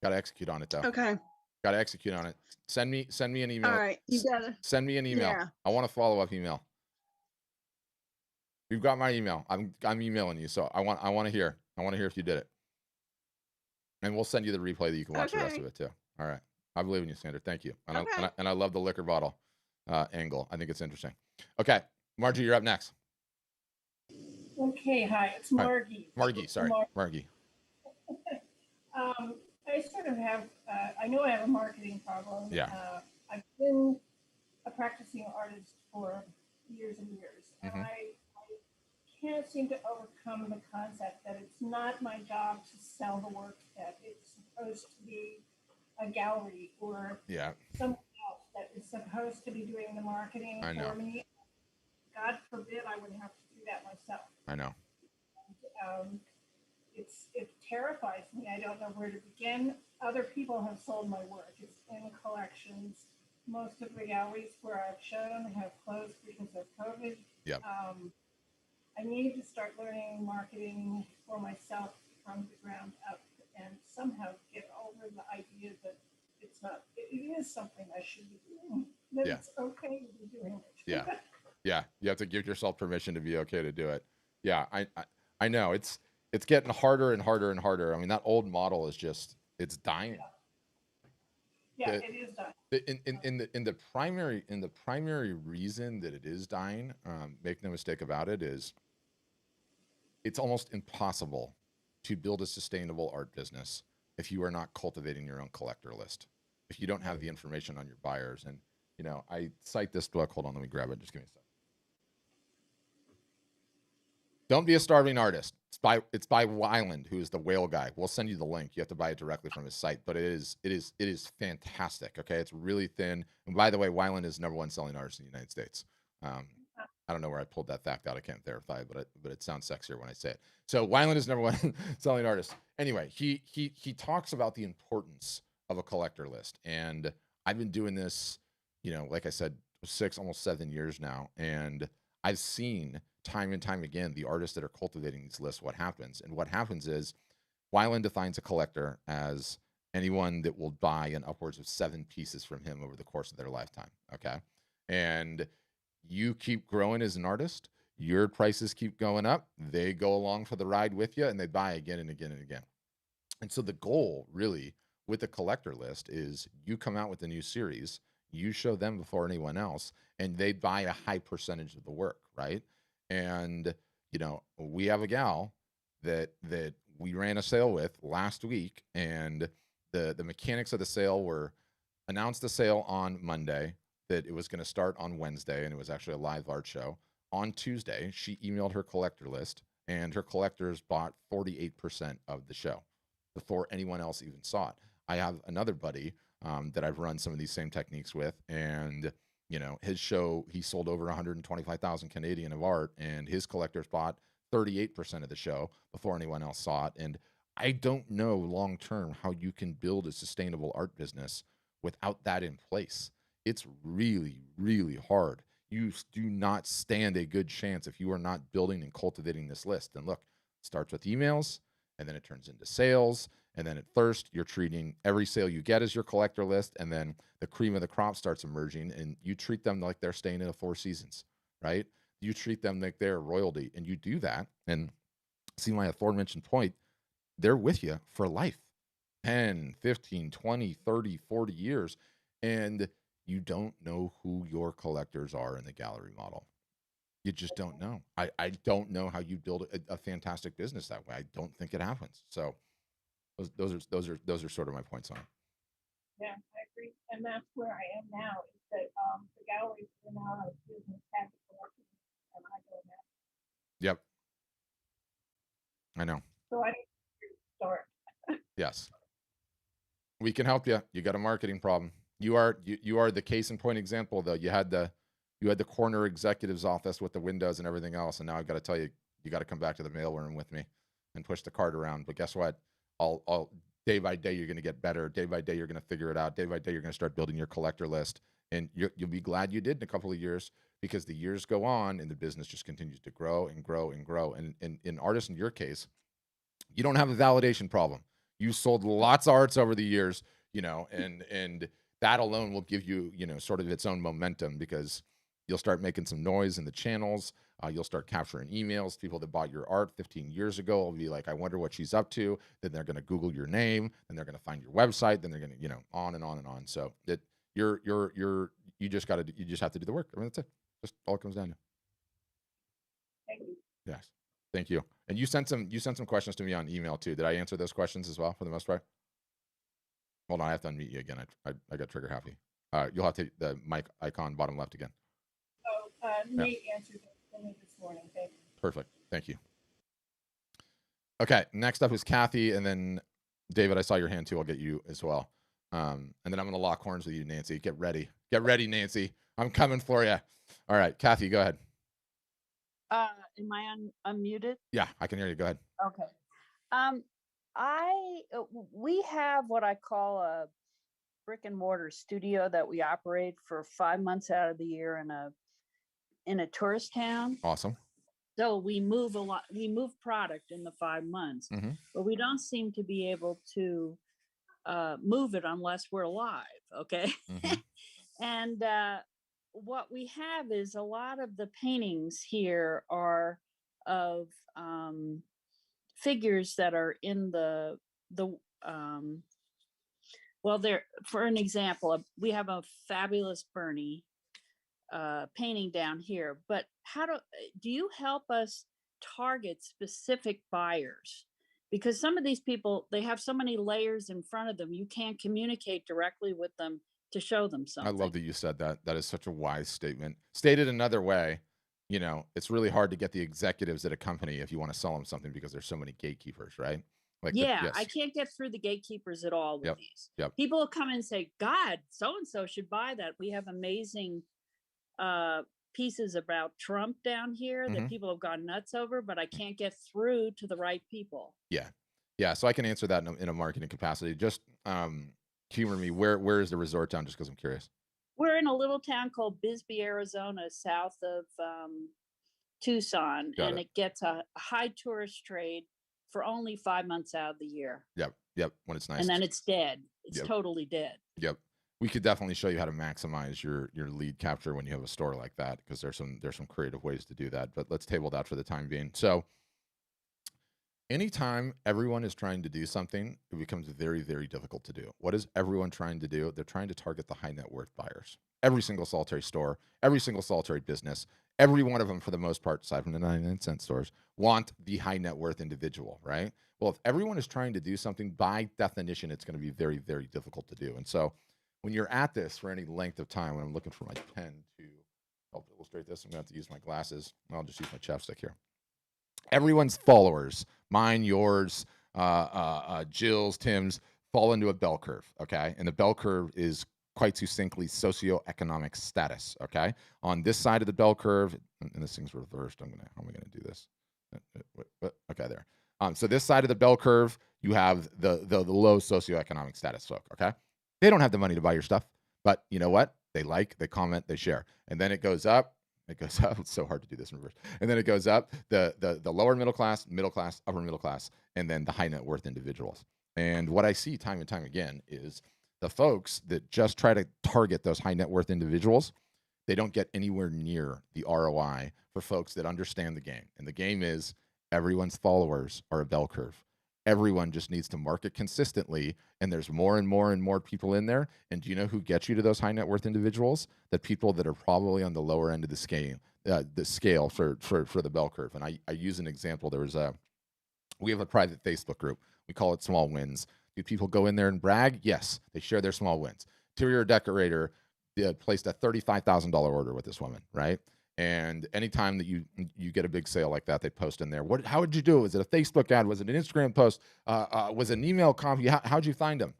Got to execute on it though. Okay. Got to execute on it. Send me an email. All right. You gotta send me an email. Yeah. I want a follow-up email. You've got my email. I'm emailing you. So I want to hear. I want to hear if you did it. And we'll send you the replay that you can watch the rest of it too. All right. I believe in you, Sandra. Thank you. And I love the liquor bottle. angle. I think it's interesting. Okay, Margie, you're up next. Okay, hi, it's Margie. Margie, sorry, Margie. I sort of have, I know I have a marketing problem. Yeah. I've been a practicing artist for years and years, and I can't seem to overcome the concept that it's not my job to sell the work, that it's supposed to be a gallery or someone else that is supposed to be doing the marketing for me. God forbid I would have to do that myself. I know. It terrifies me. I don't know where to begin. Other people have sold my work. It's in collections. Most of the galleries where I've shown have closed because of COVID. Yep. I need to start learning marketing for myself from the ground up and somehow get over the idea that it's not, it is something I should be doing. That it's okay to be doing it. Yeah. Yeah. You have to give yourself permission to be okay to do it. Yeah. I know it's getting harder and harder and harder. I mean, that old model is just, it's dying. Yeah, it is dying. In the primary reason that it is dying, make no mistake about it, is it's almost impossible to build a sustainable art business if you are not cultivating your own collector list, if you don't have the information on your buyers. And, you know, I cite this book. Hold on, let me grab it. Just give me a second. Don't Be a Starving Artist. It's by Weiland, who is the whale guy. We'll send you the link. You have to buy it directly from his site, but it is fantastic. Okay, it's really thin. And by the way, Weiland is #1 selling artist in the United States. I don't know where I pulled that fact out. I can't verify, but it sounds sexier when I say it. So Weiland is #1 selling artist. Anyway, he talks about the importance of a collector list, and I've been doing this, you know, like I said, 6, almost 7 years now, and I've seen time and time again the artists that are cultivating these lists, what happens. And what happens is Weiland defines a collector as anyone that will buy an upwards of 7 pieces from him over the course of their lifetime. Okay. And you keep growing as an artist, your prices keep going up, they go along for the ride with you, and they buy again and again and again. And so the goal really with the collector list is you come out with a new series, you show them before anyone else, and they buy a high percentage of the work, right? And, you know, we have a gal that we ran a sale with last week, and the mechanics of the sale were announced the sale on Monday, that it was going to start on Wednesday, and it was actually a live art show. On Tuesday, she emailed her collector list, and her collectors bought 48% of the show before anyone else even saw it. I have another buddy that I've run some of these same techniques with, and you know, his show, he sold over 125,000 Canadian of art, and his collectors bought 38% of the show before anyone else saw it. And I don't know long term how you can build a sustainable art business without that in place. It's really, really hard. You do not stand a good chance if you are not building and cultivating this list. And look, it starts with emails, and then it turns into sales. And then at first, you're treating every sale you get as your collector list, and then the cream of the crop starts emerging, and you treat them like they're staying in the Four Seasons, right? You treat them like they're royalty, and you do that. And see my aforementioned point, they're with you for life, 10, 15, 20, 30, 40 years, and you don't know who your collectors are in the gallery model. You just don't know. I don't know how you build a fantastic business that way. I don't think it happens. So those are sort of my points on it. Yeah, I agree, and that's where I am now. Is that the galleries are now out of business, have the collections, and I don't have. Yep, I know. So I need to start. Yes, we can help you. You got a marketing problem. You are the case in point example, though. You had the corner executive's office with the windows and everything else, and now I've got to tell you, you got to come back to the mailroom with me and push the cart around. But guess what? I'll day by day, you're going to get better. Day by day, you're going to figure it out. Day by day, you're going to start building your collector list, and you'll be glad you did in a couple of years, because the years go on and the business just continues to grow and grow and grow. And in artists, in your case, you don't have a validation problem. You sold lots of arts over the years, you know, and that alone will give you, you know, sort of its own momentum, because you'll start making some noise in the channels. You'll start capturing emails. People that bought your art 15 years ago will be like, I wonder what she's up to. Then they're going to Google your name. Then they're going to find your website. Then they're going to, you know, on and on and on. So that you just have to do the work. I mean, that's it. Just all it comes down to. Thank you. Yes. Thank you. And you sent some questions to me on email too. Did I answer those questions as well for the most part? Hold on, I have to unmute you again. I got trigger happy. You'll have to the mic icon bottom left again. Oh, Nate answered for me this morning. Thank you. Perfect. Thank you. Okay, next up is Kathy, and then David, I saw your hand too. I'll get you as well. And then I'm going to lock horns with you, Nancy. Get ready. Get ready, Nancy. I'm coming for you. All right, Kathy, go ahead. Am I unmuted? Yeah, I can hear you. Go ahead. Okay. We have what I call a brick and mortar studio that we operate for 5 months out of the year in a tourist town. Awesome. So we move a lot. We move product in the 5 months, but we don't seem to be able to move it unless we're live. Okay. And what we have is a lot of the paintings here are of figures that are in well, there, for an example, we have a fabulous Bernie painting down here, but do you help us target specific buyers? Because some of these people, they have so many layers in front of them, you can't communicate directly with them to show them something. I love that you said that. That is such a wise statement. Stated another way, it's really hard to get the executives at a company if you want to sell them something because there's so many gatekeepers, right? Yes. I can't get through the gatekeepers at all with these. People will come and say, God, so-and-so should buy that. We have amazing pieces about Trump down here that people have gone nuts over, but I can't get through to the right people. Yeah. So I can answer that in a marketing capacity. Just humor me. Where is the resort town? Just because I'm curious. We're in a little town called Bisbee, Arizona, south of Tucson, and it gets a high tourist trade for only 5 months out of the year. Yep. When it's nice. And then it's dead. It's totally dead. Yep. We could definitely show you how to maximize your lead capture when you have a store like that, because there's some creative ways to do that. But let's table that for the time being. So anytime everyone is trying to do something, it becomes very, very difficult to do. What is everyone trying to do? They're trying to target the high net worth buyers. Every single solitary store, every single solitary business, every one of them, for the most part, aside from the 99-cent stores, want the high net worth individual, right? Well, if everyone is trying to do something, by definition, it's going to be very, very difficult to do. And so when you're at this for any length of time, when I'm looking for my pen to help illustrate this, I'm going to have to use my glasses. I'll just use my chapstick here. Everyone's followers, mine, yours, Jill's, Tim's, fall into a bell curve, okay? And the bell curve is quite succinctly socioeconomic status, okay? On this side of the bell curve, and this thing's reversed. How am I gonna do this? Okay, there. So this side of the bell curve, you have the low socioeconomic status folk, okay? They don't have the money to buy your stuff, but you know what? They like, they comment, they share. And then it goes up. It's so hard to do this in reverse. And then it goes up, the lower middle class, upper middle class, and then the high net worth individuals. And what I see time and time again is the folks that just try to target those high net worth individuals, they don't get anywhere near the ROI for folks that understand the game. And the game is everyone's followers are a bell curve. Everyone just needs to market consistently, and there's more and more and more people in there. And do you know who gets you to those high net worth individuals? The people that are probably on the lower end of the scale for the bell curve. And I use an example. We have a private Facebook group. We call it Small Wins. Do people go in there and brag? Yes, they share their small wins. Interior decorator placed a $35,000 order with this woman, right? And anytime that you get a big sale like that, they post in there. How did you do it? Was it a Facebook ad? Was it an Instagram post? Was it an email copy? How'd you find them?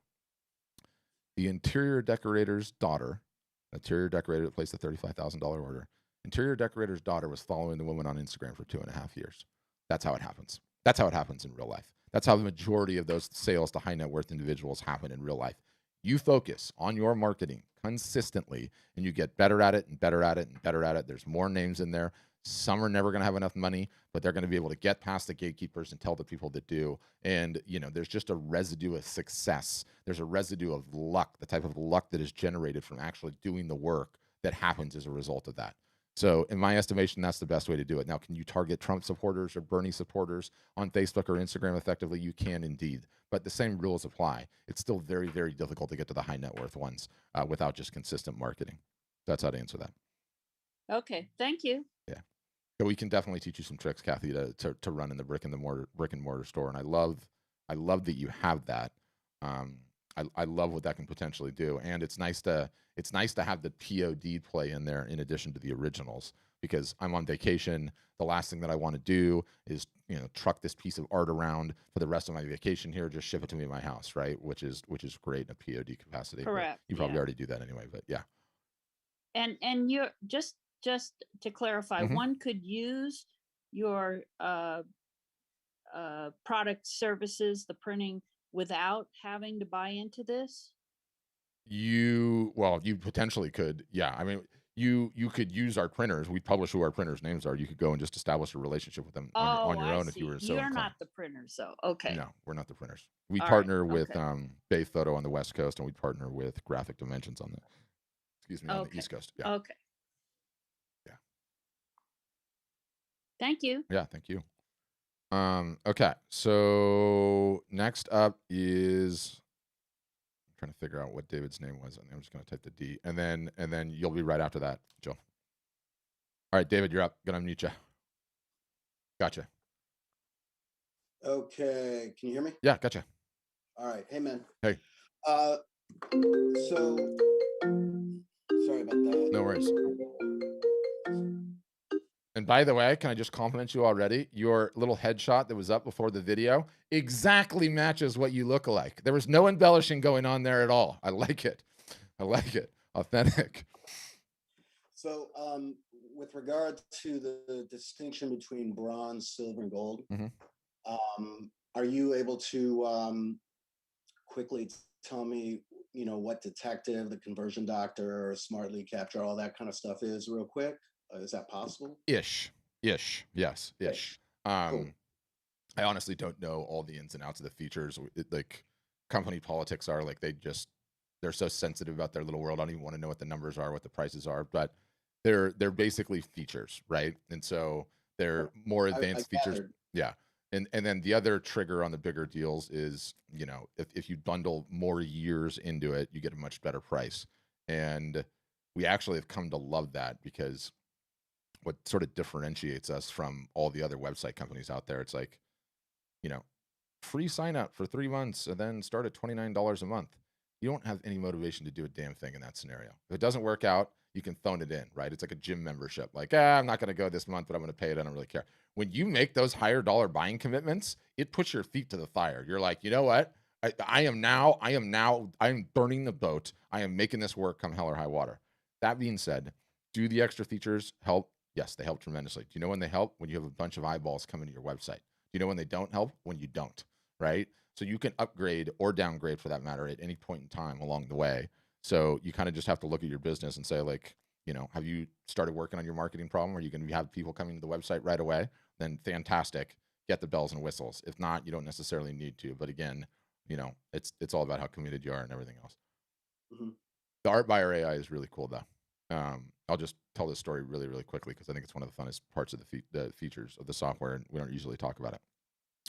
The interior decorator's daughter, interior decorator that placed a $35,000 order. Interior decorator's daughter was following the woman on Instagram for 2.5 years. That's how it happens. That's how it happens in real life. That's how the majority of those sales to high net worth individuals happen in real life. You focus on your marketing consistently, and you get better at it and better at it and better at it. There's more names in there. Some are never going to have enough money, but they're going to be able to get past the gatekeepers and tell the people that do. And, there's just a residue of success. There's a residue of luck, the type of luck that is generated from actually doing the work that happens as a result of that. So in my estimation, that's the best way to do it. Now, can you target Trump supporters or Bernie supporters on Facebook or Instagram effectively? You can indeed, but the same rules apply. It's still very, very difficult to get to the high net worth ones without just consistent marketing. That's how to answer that. Okay, thank you. Yeah. So we can definitely teach you some tricks, Kathy, to run in the brick and mortar store. And I love that you have that. I love what that can potentially do. And it's nice to have the POD play in there in addition to the originals, because I'm on vacation. The last thing that I want to do is, truck this piece of art around for the rest of my vacation here, just ship it to me at my house, right? Which is great in a POD capacity. Correct. You probably already do that anyway, but yeah. And you're just to clarify, one could use your product services, the printing, without having to buy into this? You potentially could. Yeah. I mean, you could use our printers. We publish who our printers' names are. You could go and just establish a relationship with them on your own if you were so You're inclined. not the printers, though. Okay. No, we're not the printers. We All partner right, with okay. Bay Photo on the West Coast, and we partner with Graphic Dimensions on the East Coast. Yeah. Okay. Yeah. Thank you. Yeah, thank you. Okay, so next up is, I'm trying to figure out what David's name was, and I'm just going to type the D, and then you'll be right after that, Jill. All right, David, you're up. Gonna unmute you. Gotcha. Okay, can you hear me? Yeah, gotcha. All right, hey man. Hey. So sorry about that. No worries. And by the way, can I just compliment you already? Your little headshot that was up before the video exactly matches what you look like. There was no embellishing going on there at all. I like it. Authentic. So, with regard to the distinction between bronze, silver, and gold, are you able to quickly tell me, what detective, the conversion doctor, or smart lead capture, all that kind of stuff is real quick? Is that possible? Ish. Yes. Ish. Cool. I honestly don't know all the ins and outs of the features. Like company politics are like, they're so sensitive about their little world. I don't even want to know what the numbers are, what the prices are, but they're basically features, right? And so they're more advanced features. Yeah. And then the other trigger on the bigger deals is, if you bundle more years into it, you get a much better price. And we actually have come to love that, because what sort of differentiates us from all the other website companies out there, it's like, free sign up for 3 months and then start at $29 a month. You don't have any motivation to do a damn thing in that scenario. If it doesn't work out, you can phone it in, right? It's like a gym membership. Like, I'm not going to go this month, but I'm going to pay it. I don't really care. When you make those higher dollar buying commitments, it puts your feet to the fire. You're like, you know what? I am burning the boat. I am making this work come hell or high water. That being said, do the extra features help? Yes, they help tremendously. Do you know when they help? When you have a bunch of eyeballs coming to your website. Do you know when they don't help? When you don't, right? So you can upgrade or downgrade, for that matter, at any point in time along the way. So you kind of just have to look at your business and say, like, have you started working on your marketing problem? Are you going to have people coming to the website right away? Then fantastic. Get the bells and whistles. If not, you don't necessarily need to. But again, it's all about how committed you are and everything else. The Art Buyer AI is really cool, though. I'll just tell this story really, really quickly, because I think it's one of the funnest parts of the features of the software, and we don't usually talk about it.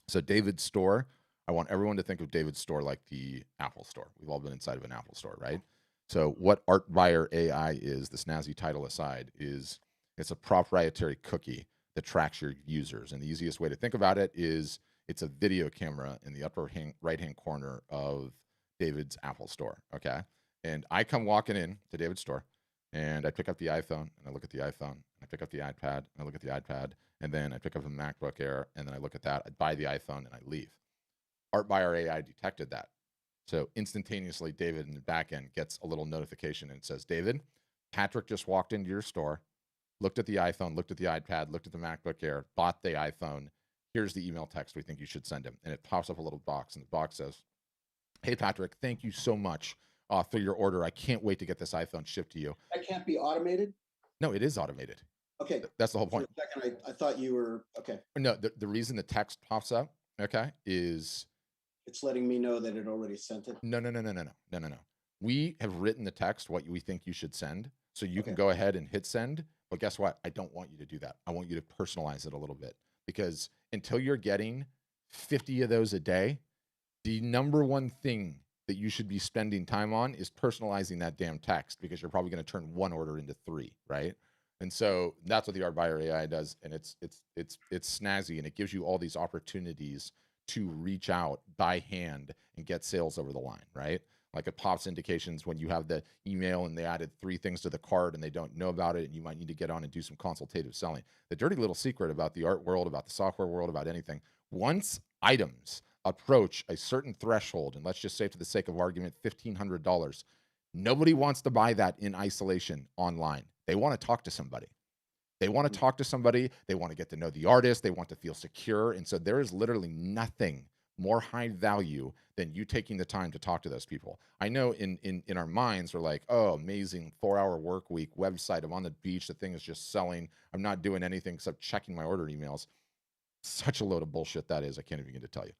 So David's Store, I want everyone to think of David's Store like the Apple Store. We've all been inside of an Apple Store, right? So what Art Buyer AI is, the snazzy title aside, is it's a proprietary cookie that tracks your users. And the easiest way to think about it is it's a video camera in the upper right-hand corner of David's Apple Store, okay? And I come walking in to David's Store, and I pick up the iPhone, and I look at the iPhone, and I pick up the iPad, and I look at the iPad, and then I pick up a MacBook Air, and then I look at that, I buy the iPhone, and I leave. Art Buyer AI detected that. So instantaneously, David in the back end gets a little notification, and it says, David, Patrick just walked into your store, looked at the iPhone, looked at the iPad, looked at the MacBook Air, bought the iPhone. Here's the email text we think you should send him. And it pops up a little box, and the box says, hey, Patrick, thank you so much for your order. I can't wait to get this iPhone shipped to you. That can't be automated? No, it is automated. Okay. That's the whole point. For a second, I thought you were, okay. No, the reason the text pops up, okay, is... it's letting me know that it already sent it? No. We have written the text, what we think you should send, so you can go ahead and hit send. But guess what? I don't want you to do that. I want you to personalize it a little bit, because until you're getting 50 of those a day, the number one thing that you should be spending time on is personalizing that damn text, because you're probably going to turn one order into 3, right? And so that's what the Art Buyer AI does, and it's snazzy, and it gives you all these opportunities to reach out by hand and get sales over the line, right? Like it pops indications when you have the email and they added 3 things to the cart and they don't know about it, and you might need to get on and do some consultative selling. The dirty little secret about the art world, about the software world, about anything, once items approach a certain threshold, and let's just say for the sake of argument, $1,500, nobody wants to buy that in isolation online. They want to talk to somebody. They want to talk to somebody. They want to get to know the artist. They want to feel secure. And so there is literally nothing more high value than you taking the time to talk to those people. I know in our minds we're like, oh, amazing 4-hour work week website. I'm on the beach. The thing is just selling. I'm not doing anything except checking my order emails. Such a load of bullshit that is. I can't even begin to tell you.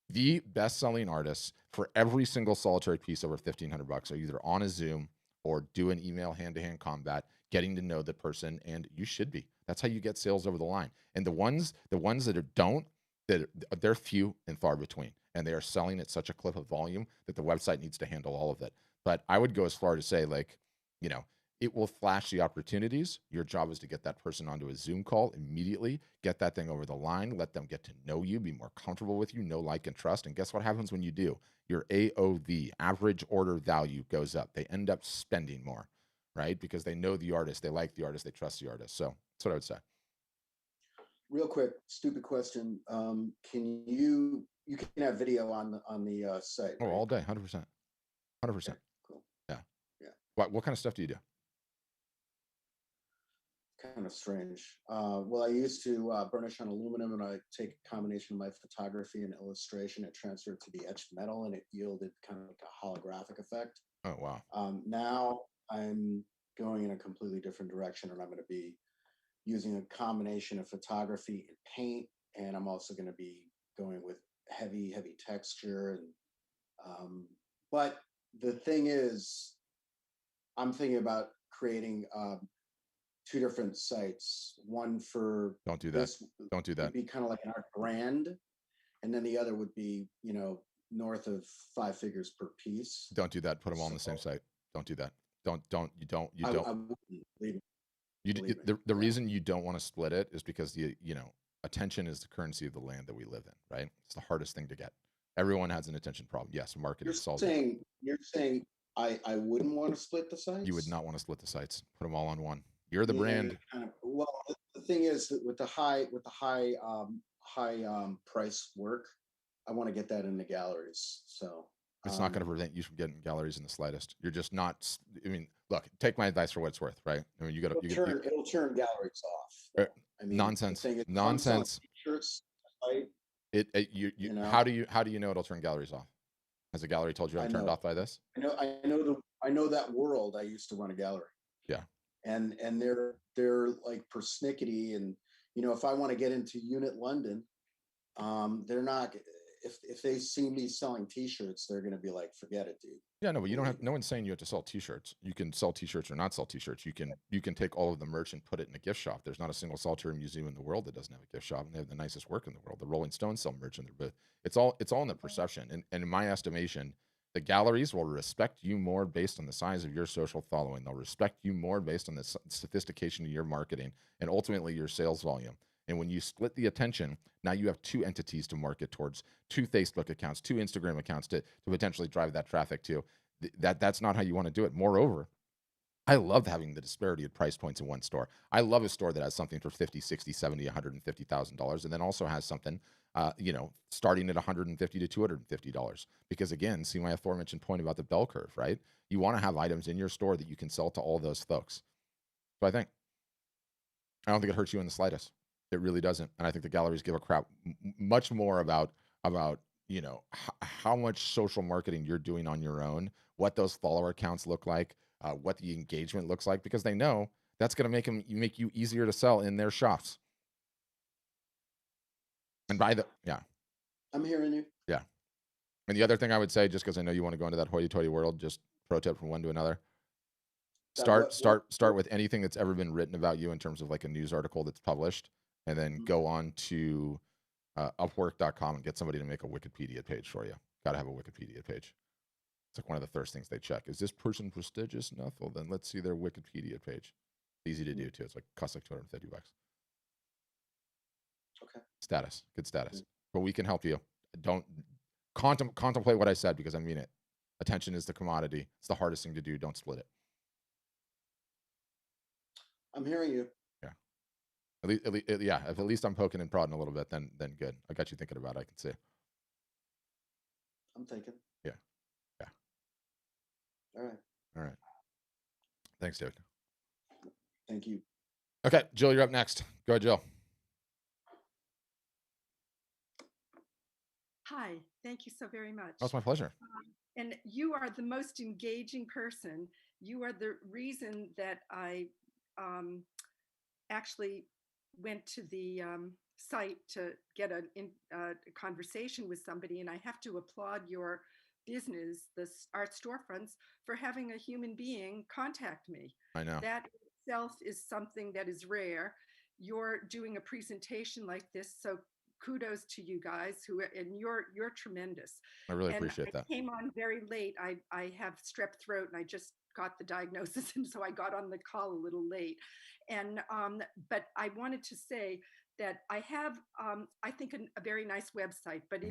The best-selling artists for every single solitary piece over $1,500 are either on a Zoom or do an email hand-to-hand combat, getting to know the person, and you should be. That's how you get sales over the line. And the ones that don't, they're few and far between, and they are selling at such a clip of volume that the website needs to handle all of it. But I would go as far to say, like, you know, it will flash the opportunities. Your job is to get that person onto a Zoom call immediately, get that thing over the line, let them get to know you, be more comfortable with you, know, like, and trust. And guess what happens when you do? Your AOV, average order value, goes up. They end up spending more, right? Because they know the artist, they like the artist, they trust the artist. So that's what I would say. Real quick, stupid question. Can you can have video on the site? Oh, right? All day, 100%. 100%. Okay, cool. Yeah. What kind of stuff do you do? Kind of strange. Well, I used to burnish on aluminum, and I take a combination of my photography and illustration and transfer it to the etched metal, and it yielded kind of like a holographic effect. Oh, wow. Now I'm going in a completely different direction, and I'm going to be using a combination of photography and paint, and I'm also going to be going with heavy texture. And but the thing is, I'm thinking about creating 2 different sites. One for don't do that. Don't do that. Would be kind of like an art brand, and then the other would be, you know, north of 5 figures per piece. Don't do that. Put them all on the same site. Don't do that. Don't. I wouldn't, believe me. The reason you don't want to split it is because attention is the currency of the land that we live in, right? It's the hardest thing to get. Everyone has an attention problem. Yes, marketing solves it. You're saying I wouldn't want to split the sites? You would not want to split the sites. Put them all on one. You're the brand. Well, the thing is that with the high price work, I want to get that in the galleries. So it's not going to prevent you from getting galleries in the slightest. You're just not. I mean, look, take my advice for what it's worth, right? I mean, you got to. It'll turn galleries off. I mean, nonsense. T-shirts, you know? How do you know it'll turn galleries off? Has a gallery told you I'm turned off by this? I know that world. I used to run a gallery. Yeah. And they're like persnickety, and you know, if I want to get into Unit London, they're not. If they see me selling T-shirts, they're going to be like, "Forget it, dude." Yeah, no, but you don't have. No one's saying you have to sell T-shirts. You can sell T-shirts or not sell T-shirts. You can take all of the merch and put it in a gift shop. There's not a single solitary museum in the world that doesn't have a gift shop, and they have the nicest work in the world. The Rolling Stones sell merch in their booth. It's all in the perception, and in my estimation, the galleries will respect you more based on the size of your social following. They'll respect you more based on the sophistication of your marketing and ultimately your sales volume. And when you split the attention, now you have 2 entities to market towards, 2 Facebook accounts, 2 Instagram accounts to potentially drive that traffic to. That's not how you want to do it. Moreover, I love having the disparity of price points in one store. I love a store that has something for $50, $60, $70, $150,000, and then also has something, starting at $150 to $250. Because again, see my aforementioned point about the bell curve, right? You want to have items in your store that you can sell to all those folks. So I don't think it hurts you in the slightest. It really doesn't. And I think the galleries give a crap much more about how much social marketing you're doing on your own, what those follower accounts look like, what the engagement looks like, because they know that's going to make you easier to sell in their shops. And I'm hearing you. Yeah. And the other thing I would say, just because I know you want to go into that hoity-toity world, just pro tip from one to another. Start with anything that's ever been written about you in terms of like a news article that's published, and then go on to Upwork.com and get somebody to make a Wikipedia page for you. Got to have a Wikipedia page. It's like one of the first things they check. Is this person prestigious enough? Well, then let's see their Wikipedia page. Easy to do too. It's like costs like $250. Okay. Status, good status. But we can help you. Don't contemplate what I said because I mean it. Attention is the commodity. It's the hardest thing to do. Don't split it. I'm hearing you. Yeah. Yeah. If at least I'm poking and prodding a little bit, then good. I got you thinking about it. I can see. I'm thinking. Yeah. Yeah. All right. All right. Thanks, David. Thank you. Okay, Jill, you're up next. Go ahead, Jill. Hi, thank you so very much. Oh, it's my pleasure. And you are the most engaging person. You are the reason that I actually went to the site to get a conversation with somebody. And I have to applaud your business, the art storefronts, for having a human being contact me. I know. That itself is something that is rare. You're doing a presentation like this, so kudos to you guys and you're tremendous. I really appreciate that. I came on very late. I have strep throat and I just got the diagnosis, and so I got on the call a little late. And but I wanted to say that I have I think a very nice website, but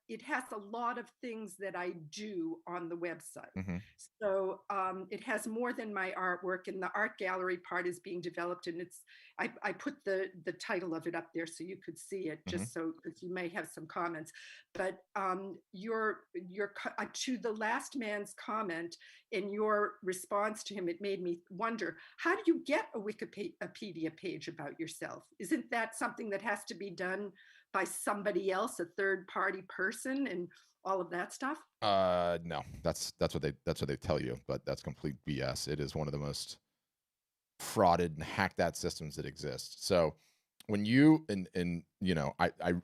it has a lot of things that I do on the website. So it has more than my artwork, and the art gallery part is being developed, and I put the title of it up there so you could see it, just so because you may have some comments. But your to the last man's comment in your response to him, it made me wonder, how do you get a Wikipedia page about yourself? Isn't that something that has to be done by somebody else, a third party person, and all of that stuff? No, that's what they tell you, but that's complete BS. It is one of the most frauded and hacked at systems that exist. So when you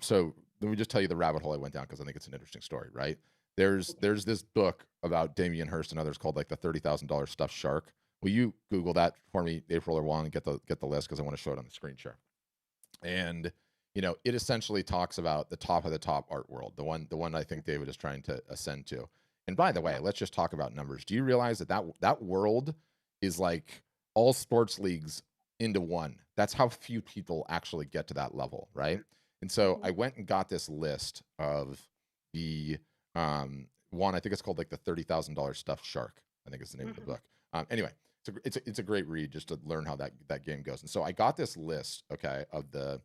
so let me just tell you the rabbit hole I went down because I think it's an interesting story, right? There's this book about Damien Hirst and others called like the $30,000 stuffed shark. Will you Google that for me, April or Juan, and get the list because I want to show it on the screen share. And it essentially talks about the top of the top art world, the one I think David is trying to ascend to. And by the way, let's just talk about numbers. Do you realize that world is like all sports leagues into one? That's how few people actually get to that level, right? And so I went and got this list of the one, I think it's called like the $30,000 stuffed shark, I think is the name of the book. Anyway, it's a great read just to learn how that game goes. And so I got this list, okay, of the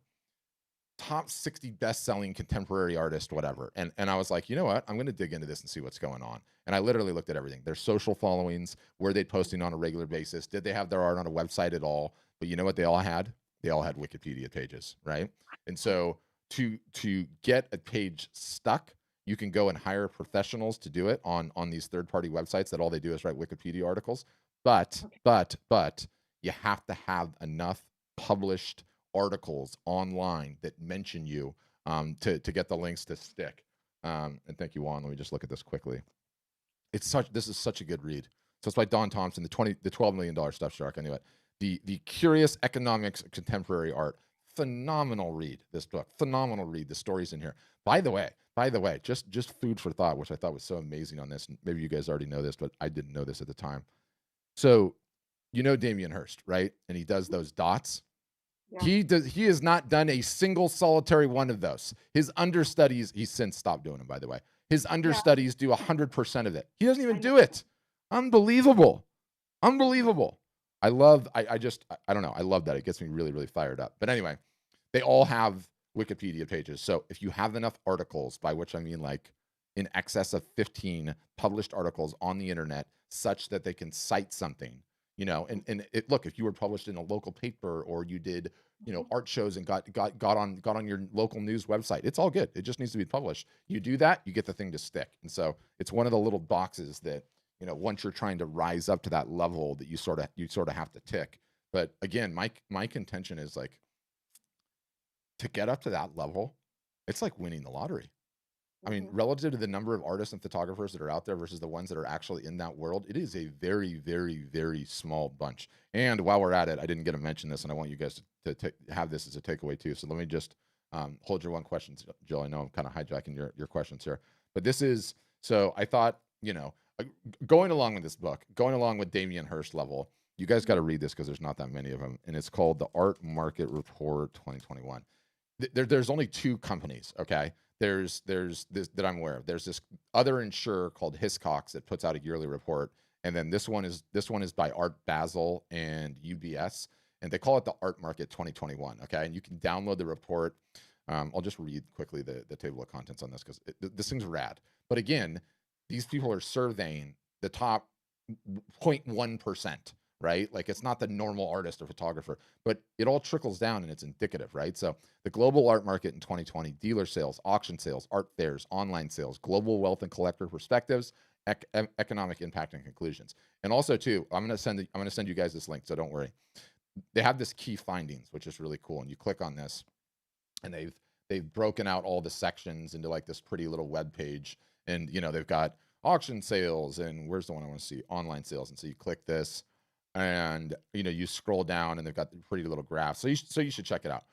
top 60 best-selling contemporary artist, whatever. And I was like, you know what? I'm going to dig into this and see what's going on. And I literally looked at everything. Their social followings, were they posting on a regular basis? Did they have their art on a website at all? But you know what they all had? They all had Wikipedia pages, right? And so to get a page stuck, you can go and hire professionals to do it on these third-party websites that all they do is write Wikipedia articles. But you have to have enough published articles online that mention you to get the links to stick. And thank you, Juan. Let me just look at this quickly. This is such a good read. So it's by Don Thompson, the $12 million stuffed shark. I knew it. The Curious Economics of Contemporary Art. Phenomenal read, this book. Phenomenal read. The stories in here. By the way, just food for thought, which I thought was so amazing on this. And maybe you guys already know this, but I didn't know this at the time. So Damien Hirst, right? And he does those dots. Yeah. He has not done a single solitary one of those. His understudies, he's since stopped doing them, by the way. His understudies do 100% of it. He doesn't even do it. Unbelievable. I don't know. I love that. It gets me really, really fired up. But anyway, they all have Wikipedia pages. So if you have enough articles, by which I mean like in excess of 15 published articles on the internet, such that they can cite something, look, if you were published in a local paper or you did, art shows and got on your local news website, it's all good. It just needs to be published. You do that, you get the thing to stick. And so it's one of the little boxes that, once you're trying to rise up to that level that you sort of have to tick. But again, my contention is like, to get up to that level, it's like winning the lottery. I mean, relative to the number of artists and photographers that are out there versus the ones that are actually in that world, it is a very, very, very small bunch. And while we're at it, I didn't get to mention this, and I want you guys to have this as a takeaway too. So let me just hold your one question, Jill. I know I'm kind of hijacking your questions here, but this is, so I thought you know, going along with this book, going along with Damien Hirst level, you guys got to read this because there's not that many of them. And it's called the Art Market Report 2021. There's only 2 companies, okay? There's this that I'm aware of. There's this other insurer called Hiscox that puts out a yearly report. And then this one is by Art Basel and UBS. And they call it the Art Market 2021, okay? And you can download the report. I'll just read quickly the table of contents on this because this thing's rad. But again, these people are surveying the top 0.1%, right? Like it's not the normal artist or photographer, but it all trickles down and it's indicative, right? So the global art market in 2020, dealer sales, auction sales, art fairs, online sales, global wealth and collector perspectives, economic impact and conclusions. And also too, I'm going to send you guys this link, so don't worry. They have this key findings, which is really cool. And you click on this and they've broken out all the sections into like this pretty little web page. And, you know, they've got auction sales and where's the one I want to see? Online sales. And so you click this and, you know, you scroll down and they've got the pretty little graph. So you should check it out.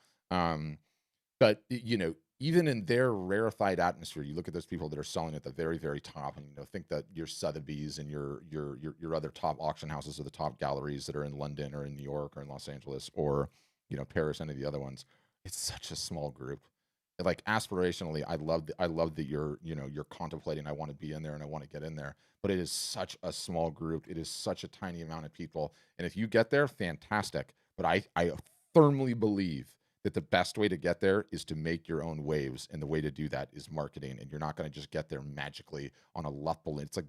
But, you know, even in their rarefied atmosphere, you look at those people that are selling at the very, very top and, you know, think that your Sotheby's and your other top auction houses are the top galleries that are in London or in New York or in Los Angeles or, you know, Paris, any of the other ones. It's such a small group. Like aspirationally, I love that you're contemplating, I want to be in there and I want to get in there, but it is such a small group. It is such a tiny amount of people. And if you get there, fantastic. But I firmly believe that the best way to get there is to make your own waves. And the way to do that is marketing. And you're not going to just get there magically on a luck balloon. It's like,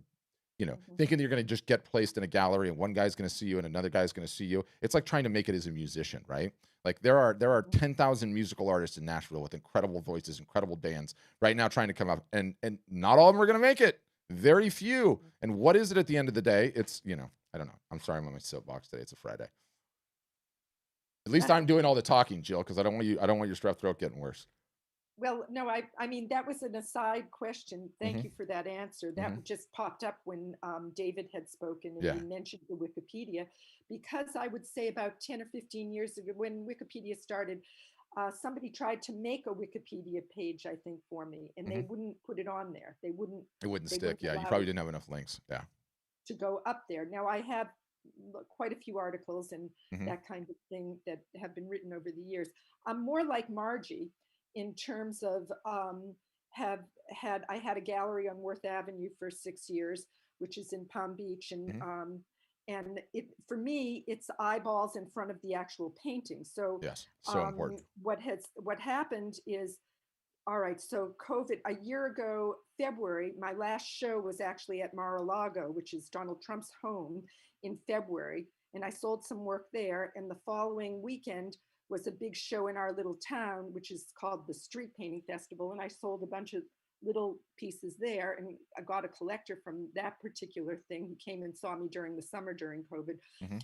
you know, thinking that you're going to just get placed in a gallery and one guy's going to see you and another guy's going to see you. It's like trying to make it as a musician, right? Like there are 10,000 musical artists in Nashville with incredible voices, incredible bands right now trying to come up, and not all of them are going to make it. Very few. And what is it at the end of the day? It's, you know, I don't know. I'm sorry I'm on my soapbox today. It's a Friday. At least I'm doing all the talking, Jill, because I don't want your strep throat getting worse. Well, no, I mean, that was an aside question. Thank you for that answer. That just popped up when David had spoken and you mentioned the Wikipedia, because I would say about 10 or 15 years ago when Wikipedia started, somebody tried to make a Wikipedia page, I think, for me, and they wouldn't put it on there. It wouldn't stick. Yeah, you probably didn't have enough links. Yeah. To go up there. Now I have quite a few articles and that kind of thing that have been written over the years. I'm more like Margie in terms of I had a gallery on Worth Avenue for 6 years, which is in Palm Beach, and it, for me, it's eyeballs in front of the actual painting. So yes, so important. What happened is, all right, so COVID, a year ago, February, my last show was actually at Mar-a-Lago, which is Donald Trump's home, in February. And I sold some work there. And the following weekend was a big show in our little town, which is called the Street Painting Festival. And I sold a bunch of little pieces there. And I got a collector from that particular thing who came and saw me during the summer during COVID.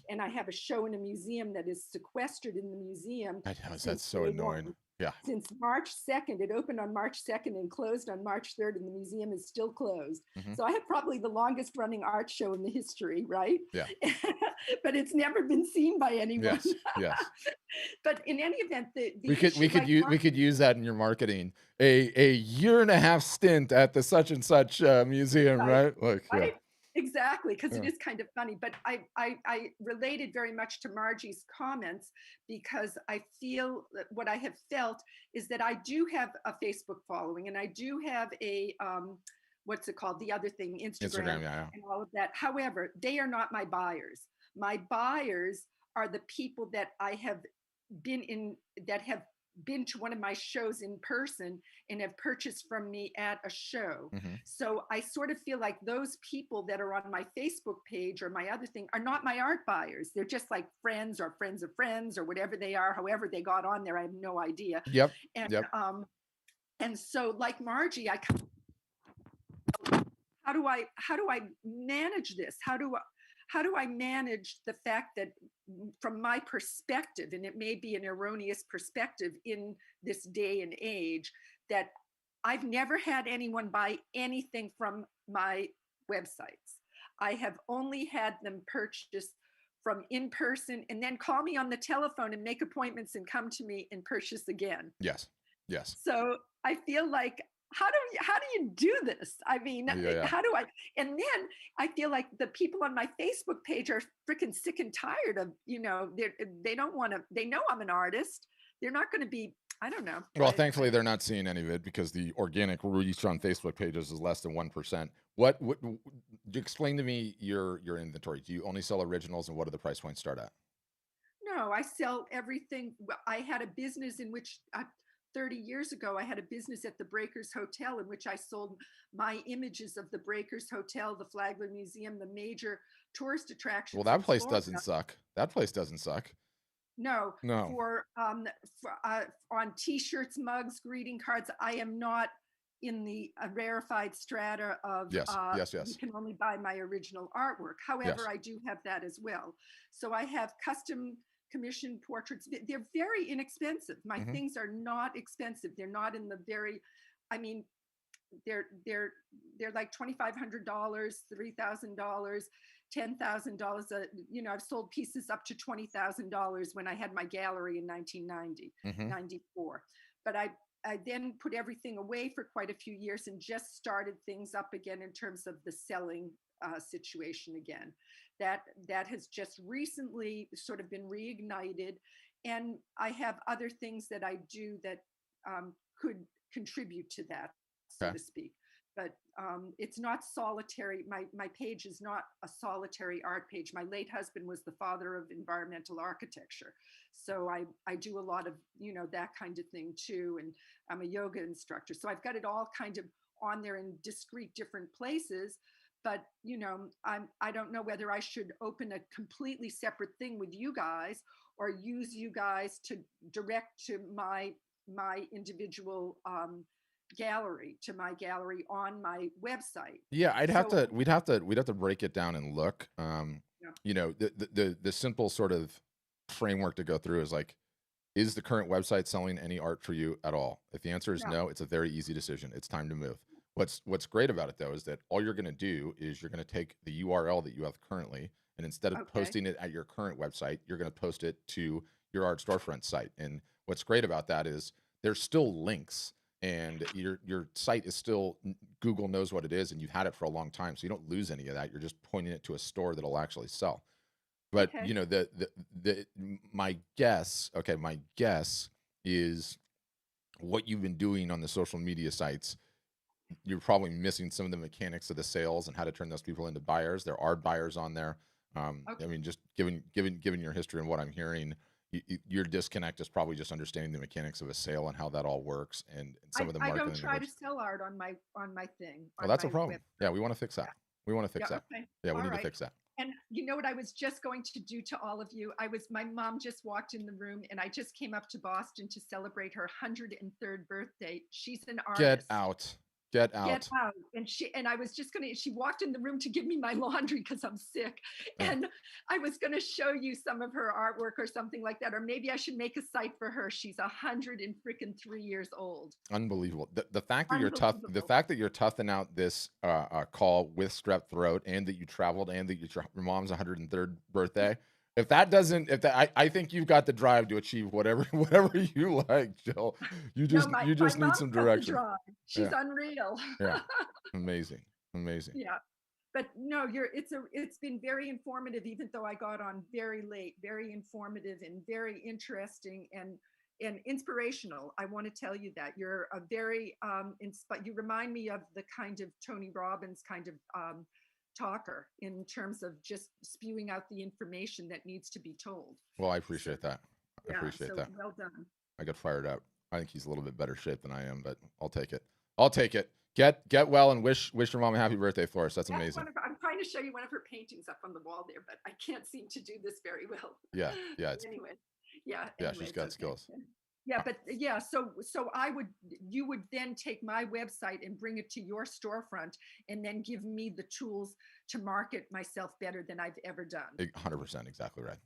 And I have a show in a museum that is sequestered in the museum. That's so annoying. Yeah. Since March 2nd, it opened on March 2nd and closed on March 3rd, and the museum is still closed. So I have probably the longest running art show in the history, right? Yeah. But it's never been seen by anyone. Yes. But in any event, we could use that in your marketing. A year and a half stint at the such and such museum, right? Like, right? Yeah. Exactly, because it is kind of funny. But I related very much to Margie's comments, because I feel that what I have felt is that I do have a Facebook following, and I do have a what's it called? The other thing, Instagram and all of that. However, they are not my buyers. My buyers are the people that I have been to one of my shows in person and have purchased from me at a show. So I sort of feel like those people that are on my Facebook page or my other thing are not my art buyers. They're just like friends or friends of friends or whatever they are, however they got on there. I have no idea. And so like Margie, how do I manage this? How do I manage the fact that from my perspective, and it may be an erroneous perspective in this day and age, that I've never had anyone buy anything from my websites. I have only had them purchase from in person and then call me on the telephone and make appointments and come to me and purchase again. Yes. So I feel like how do you do this? I mean, Yeah. how do I? And then I feel like the people on my Facebook page are freaking sick and tired of, they don't want to. They know I'm an artist. They're not going to be. I don't know. Well, thankfully they're not seeing any of it because the organic reach on Facebook pages is less than 1%. What explain to me your inventory? Do you only sell originals, and what do the price points start at? No, I sell everything. I had a business in which 30 years ago, I had a business at the Breakers Hotel in which I sold my images of the Breakers Hotel, the Flagler Museum, the major tourist attractions. Well, that in place Florida. doesn't suck. That place doesn't suck. No, No. for on T-shirts, mugs, greeting cards, I am not in the rarefied strata of Yes. You can only buy my original artwork. However, I do have that as well. So I have custom commissioned portraits. They're very inexpensive. My things are not expensive. They're not in the very, I mean, they're like $2,500, $3,000, $10,000. I've sold pieces up to $20,000 when I had my gallery in 1990, 94. But I then put everything away for quite a few years and just started things up again in terms of the selling situation again. That has just recently sort of been reignited, and I have other things that I do that could contribute to that, so to speak. But it's not solitary. My page is not a solitary art page. My late husband was the father of environmental architecture. So I do a lot of, that kind of thing too. And I'm a yoga instructor. So I've got it all kind of on there in discrete different places. But, I don't know whether I should open a completely separate thing with you guys or use you guys to direct to my individual gallery, to my gallery on my website. Yeah, we'd have to break it down and look. The simple sort of framework to go through is like, is the current website selling any art for you at all? If the answer is no, it's a very easy decision. It's time to move. What's great about it though is that all you're going to do is you're going to take the URL that you have currently, and instead of posting it at your current website, you're going to post it to your art storefront site. And what's great about that is there's still links, and your site is still, Google knows what it is, and you've had it for a long time, so you don't lose any of that. You're just pointing it to a store that'll actually sell. But my guess is what you've been doing on the social media sites, you're probably missing some of the mechanics of the sales and how to turn those people into buyers. There are buyers on there. I mean, just given your history and what I'm hearing, your disconnect is probably just understanding the mechanics of a sale and how that all works, and some of the marketing. I don't try to sell art on my thing. Well, that's a problem. Yeah, we want to fix that. We want to fix that. Okay. Yeah, we need to fix that. And you know what I was just going to do to all of you? My mom just walked in the room, and I just came up to Boston to celebrate her 103rd birthday. She's an artist. Get out. And I was just she walked in the room to give me my laundry because I'm sick. And I was going to show you some of her artwork or something like that. Or maybe I should make a site for her. She's 103 years old. Unbelievable. The fact that you're toughing out this call with strep throat, and that you traveled, and that your mom's 103rd birthday. I think you've got the drive to achieve whatever you like, Jill. You just need some direction. She's unreal. Yeah, amazing. Yeah, but no, it's been very informative, even though I got on very late. Very informative and very interesting and inspirational. I want to tell you that you're a very you remind me of the kind of Tony Robbins kind of talker in terms of just spewing out the information that needs to be told. Well, I appreciate that. I appreciate that. Well done. I got fired up. I think he's a little bit better shape than I am, but I'll take it. Get well, and wish your mom a happy birthday for us. That's amazing. I'm trying to show you one of her paintings up on the wall there, but I can't seem to do this very well. Yeah. Anyway, she's got skills. Yeah, but so you would then take my website and bring it to your storefront, and then give me the tools to market myself better than I've ever done. 100%, exactly right.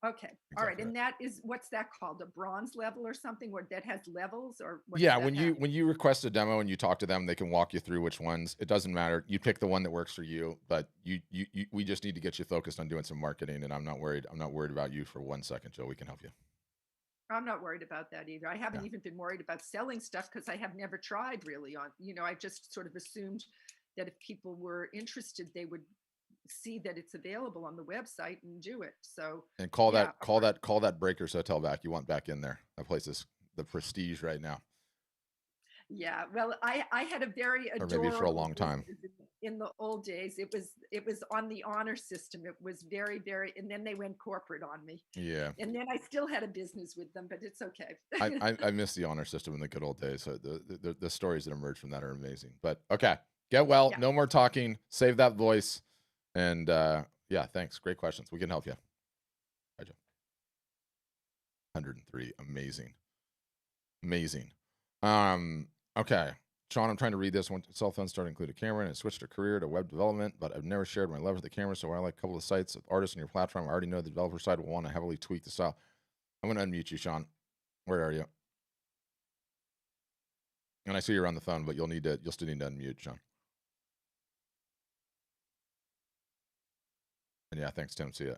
Okay. Exactly. All right. And that is, what's that called? A bronze level or something, where that has levels, or what? Yeah. When you request a demo and you talk to them, they can walk you through which ones. It doesn't matter. You pick the one that works for you, but we just need to get you focused on doing some marketing. And I'm not worried about you for 1 second, Joe. We can help you. I'm not worried about that either. I haven't even been worried about selling stuff because I have never tried really on, I just sort of assumed that if people were interested, they would see that it's available on the website and do it. So, and call that Breakers Hotel back. You want back in there. That place is the prestige right now. Yeah, well, I had a very adorable, or maybe for a long time. In the old days. It was on the honor system. It was very, very, and then they went corporate on me. Yeah. And then I still had a business with them, but it's okay. I miss the honor system in the good old days. So the stories that emerge from that are amazing. But okay, get well. Yeah. No more talking. Save that voice. And yeah, thanks. Great questions. We can help you. Bye, Joe. 103. Amazing. Okay. Sean, I'm trying to read this one. Cell phone started to include a camera, and I switched a career to web development, but I've never shared my love for the camera. So I like a couple of sites with artists on your platform. I already know the developer side will want to heavily tweak the style. I'm going to unmute you, Sean. Where are you? And I see you're on the phone, but you'll still need to unmute, Sean. And yeah, thanks, Tim. See ya.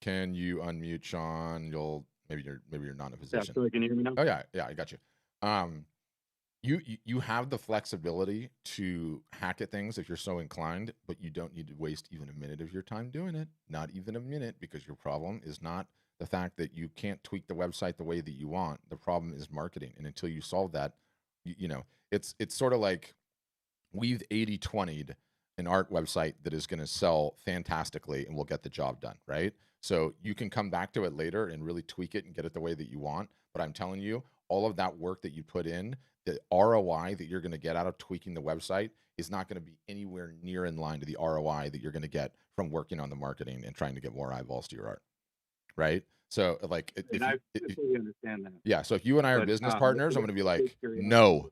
Can you unmute, Sean? Maybe you're not in a position. Yeah, so can you hear me now? Oh yeah, I got you. You have the flexibility to hack at things if you're so inclined, but you don't need to waste even a minute of your time doing it. Not even a minute, because your problem is not the fact that you can't tweak the website the way that you want. The problem is marketing, and until you solve that, it's sort of like we've 80-20'd an art website that is going to sell fantastically and will get the job done, right? So you can come back to it later and really tweak it and get it the way that you want. But I'm telling you, all of that work that you put in, the ROI that you're going to get out of tweaking the website is not going to be anywhere near in line to the ROI that you're going to get from working on the marketing and trying to get more eyeballs to your art, right? So like, I totally understand that. Yeah. So if you and I are business partners, I'm going to be like, no,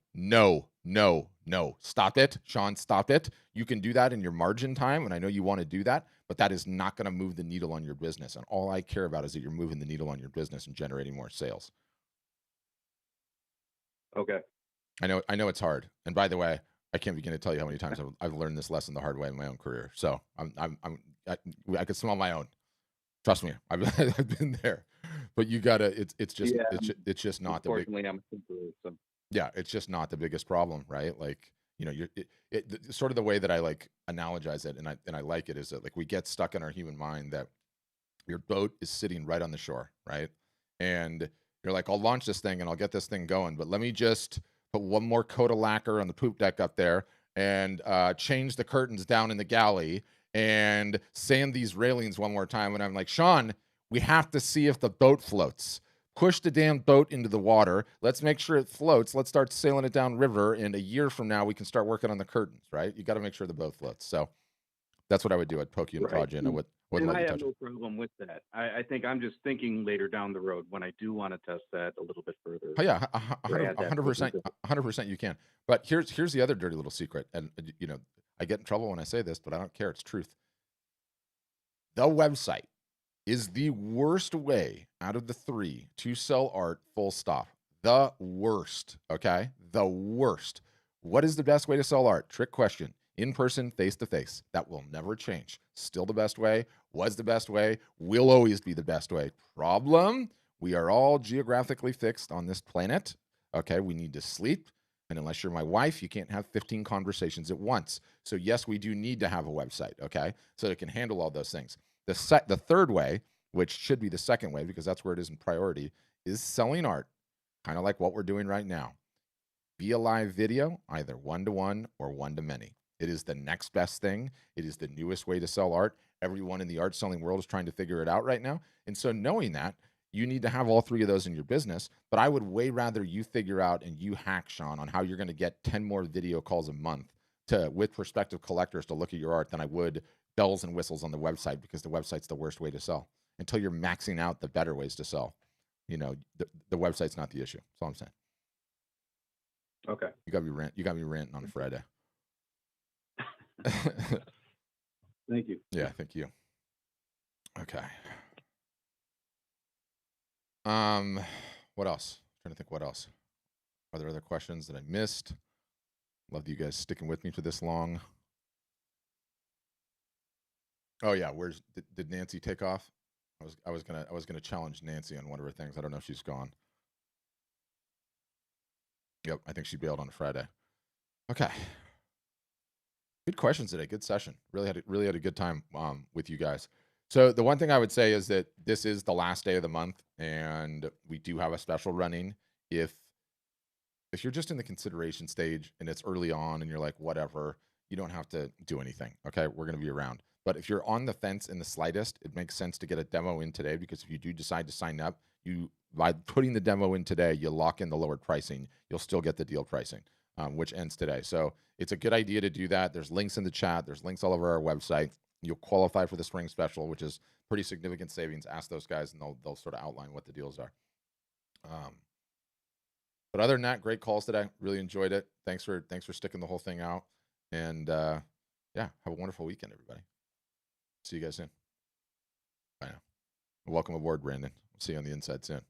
stop it, Sean, stop it. You can do that in your margin time, and I know you want to do that, but that is not going to move the needle on your business. And all I care about is that you're moving the needle on your business and generating more sales. Okay. I know it's hard. And by the way, I can't begin to tell you how many times I've learned this lesson the hard way in my own career. So I could smell my own. Trust me, I've been there. But you gotta. It's just not the big. Unfortunately, I'm a simple, so. Yeah, it's just not the biggest problem, right? Like, sort of the way that I like analogize it, and I like it, is that like we get stuck in our human mind that your boat is sitting right on the shore, right? And you're like, I'll launch this thing and I'll get this thing going, but let me just put one more coat of lacquer on the poop deck up there and change the curtains down in the galley and sand these railings one more time. And I'm like, Sean, we have to see if the boat floats. Push the damn boat into the water. Let's make sure it floats. Let's start sailing it down river. And a year from now, we can start working on the curtains, right? You got to make sure the boat floats. So that's what I would do. I'd poke you and prod you, and I wouldn't let you touch it. I have no problem with that. I think I'm just thinking later down the road when I do want to test that a little bit further. Oh, yeah, 100% you can. But here's the other dirty little secret. And, I get in trouble when I say this, but I don't care. It's truth. The website is the worst way out of the three to sell art, full stop. The worst, okay? The worst. What is the best way to sell art? Trick question. In person, face to face. That will never change. Still the best way, was the best way, will always be the best way. Problem, we are all geographically fixed on this planet. Okay, we need to sleep. And unless you're my wife, you can't have 15 conversations at once. So yes, we do need to have a website, okay? So it can handle all those things. The third way, which should be the second way because that's where it is in priority, is selling art, kind of like what we're doing right now. Via live video, either one-to-one or one-to-many. It is the next best thing. It is the newest way to sell art. Everyone in the art selling world is trying to figure it out right now. And so knowing that, you need to have all three of those in your business. But I would way rather you figure out and you hack, Sean, on how you're going to get 10 more video calls a month with prospective collectors to look at your art than I would bells and whistles on the website, because the website's the worst way to sell. Until you're maxing out the better ways to sell, the website's not the issue. That's all I'm saying. Okay. You got me ranting on a Friday. Thank you. Yeah, thank you. Okay. What else? I'm trying to think what else. Are there other questions that I missed? Love you guys sticking with me for this long. Oh yeah, did Nancy take off? I was gonna challenge Nancy on one of her things. I don't know if she's gone. Yep, I think she bailed on Friday. Okay. Good questions today. Good session. Really had a good time with you guys. So the one thing I would say is that this is the last day of the month, and we do have a special running. If you're just in the consideration stage and it's early on and you're like, whatever, you don't have to do anything. Okay, we're going to be around. But if you're on the fence in the slightest, it makes sense to get a demo in today, because if you do decide to sign up, by putting the demo in today, you lock in the lowered pricing. You'll still get the deal pricing, which ends today. So it's a good idea to do that. There's links in the chat. There's links all over our website. You'll qualify for the spring special, which is pretty significant savings. Ask those guys, and they'll sort of outline what the deals are. But other than that, great calls today. Really enjoyed it. Thanks for sticking the whole thing out. And yeah, have a wonderful weekend, everybody. See you guys soon. Bye now. Welcome aboard, Brandon. We'll see you on the inside soon.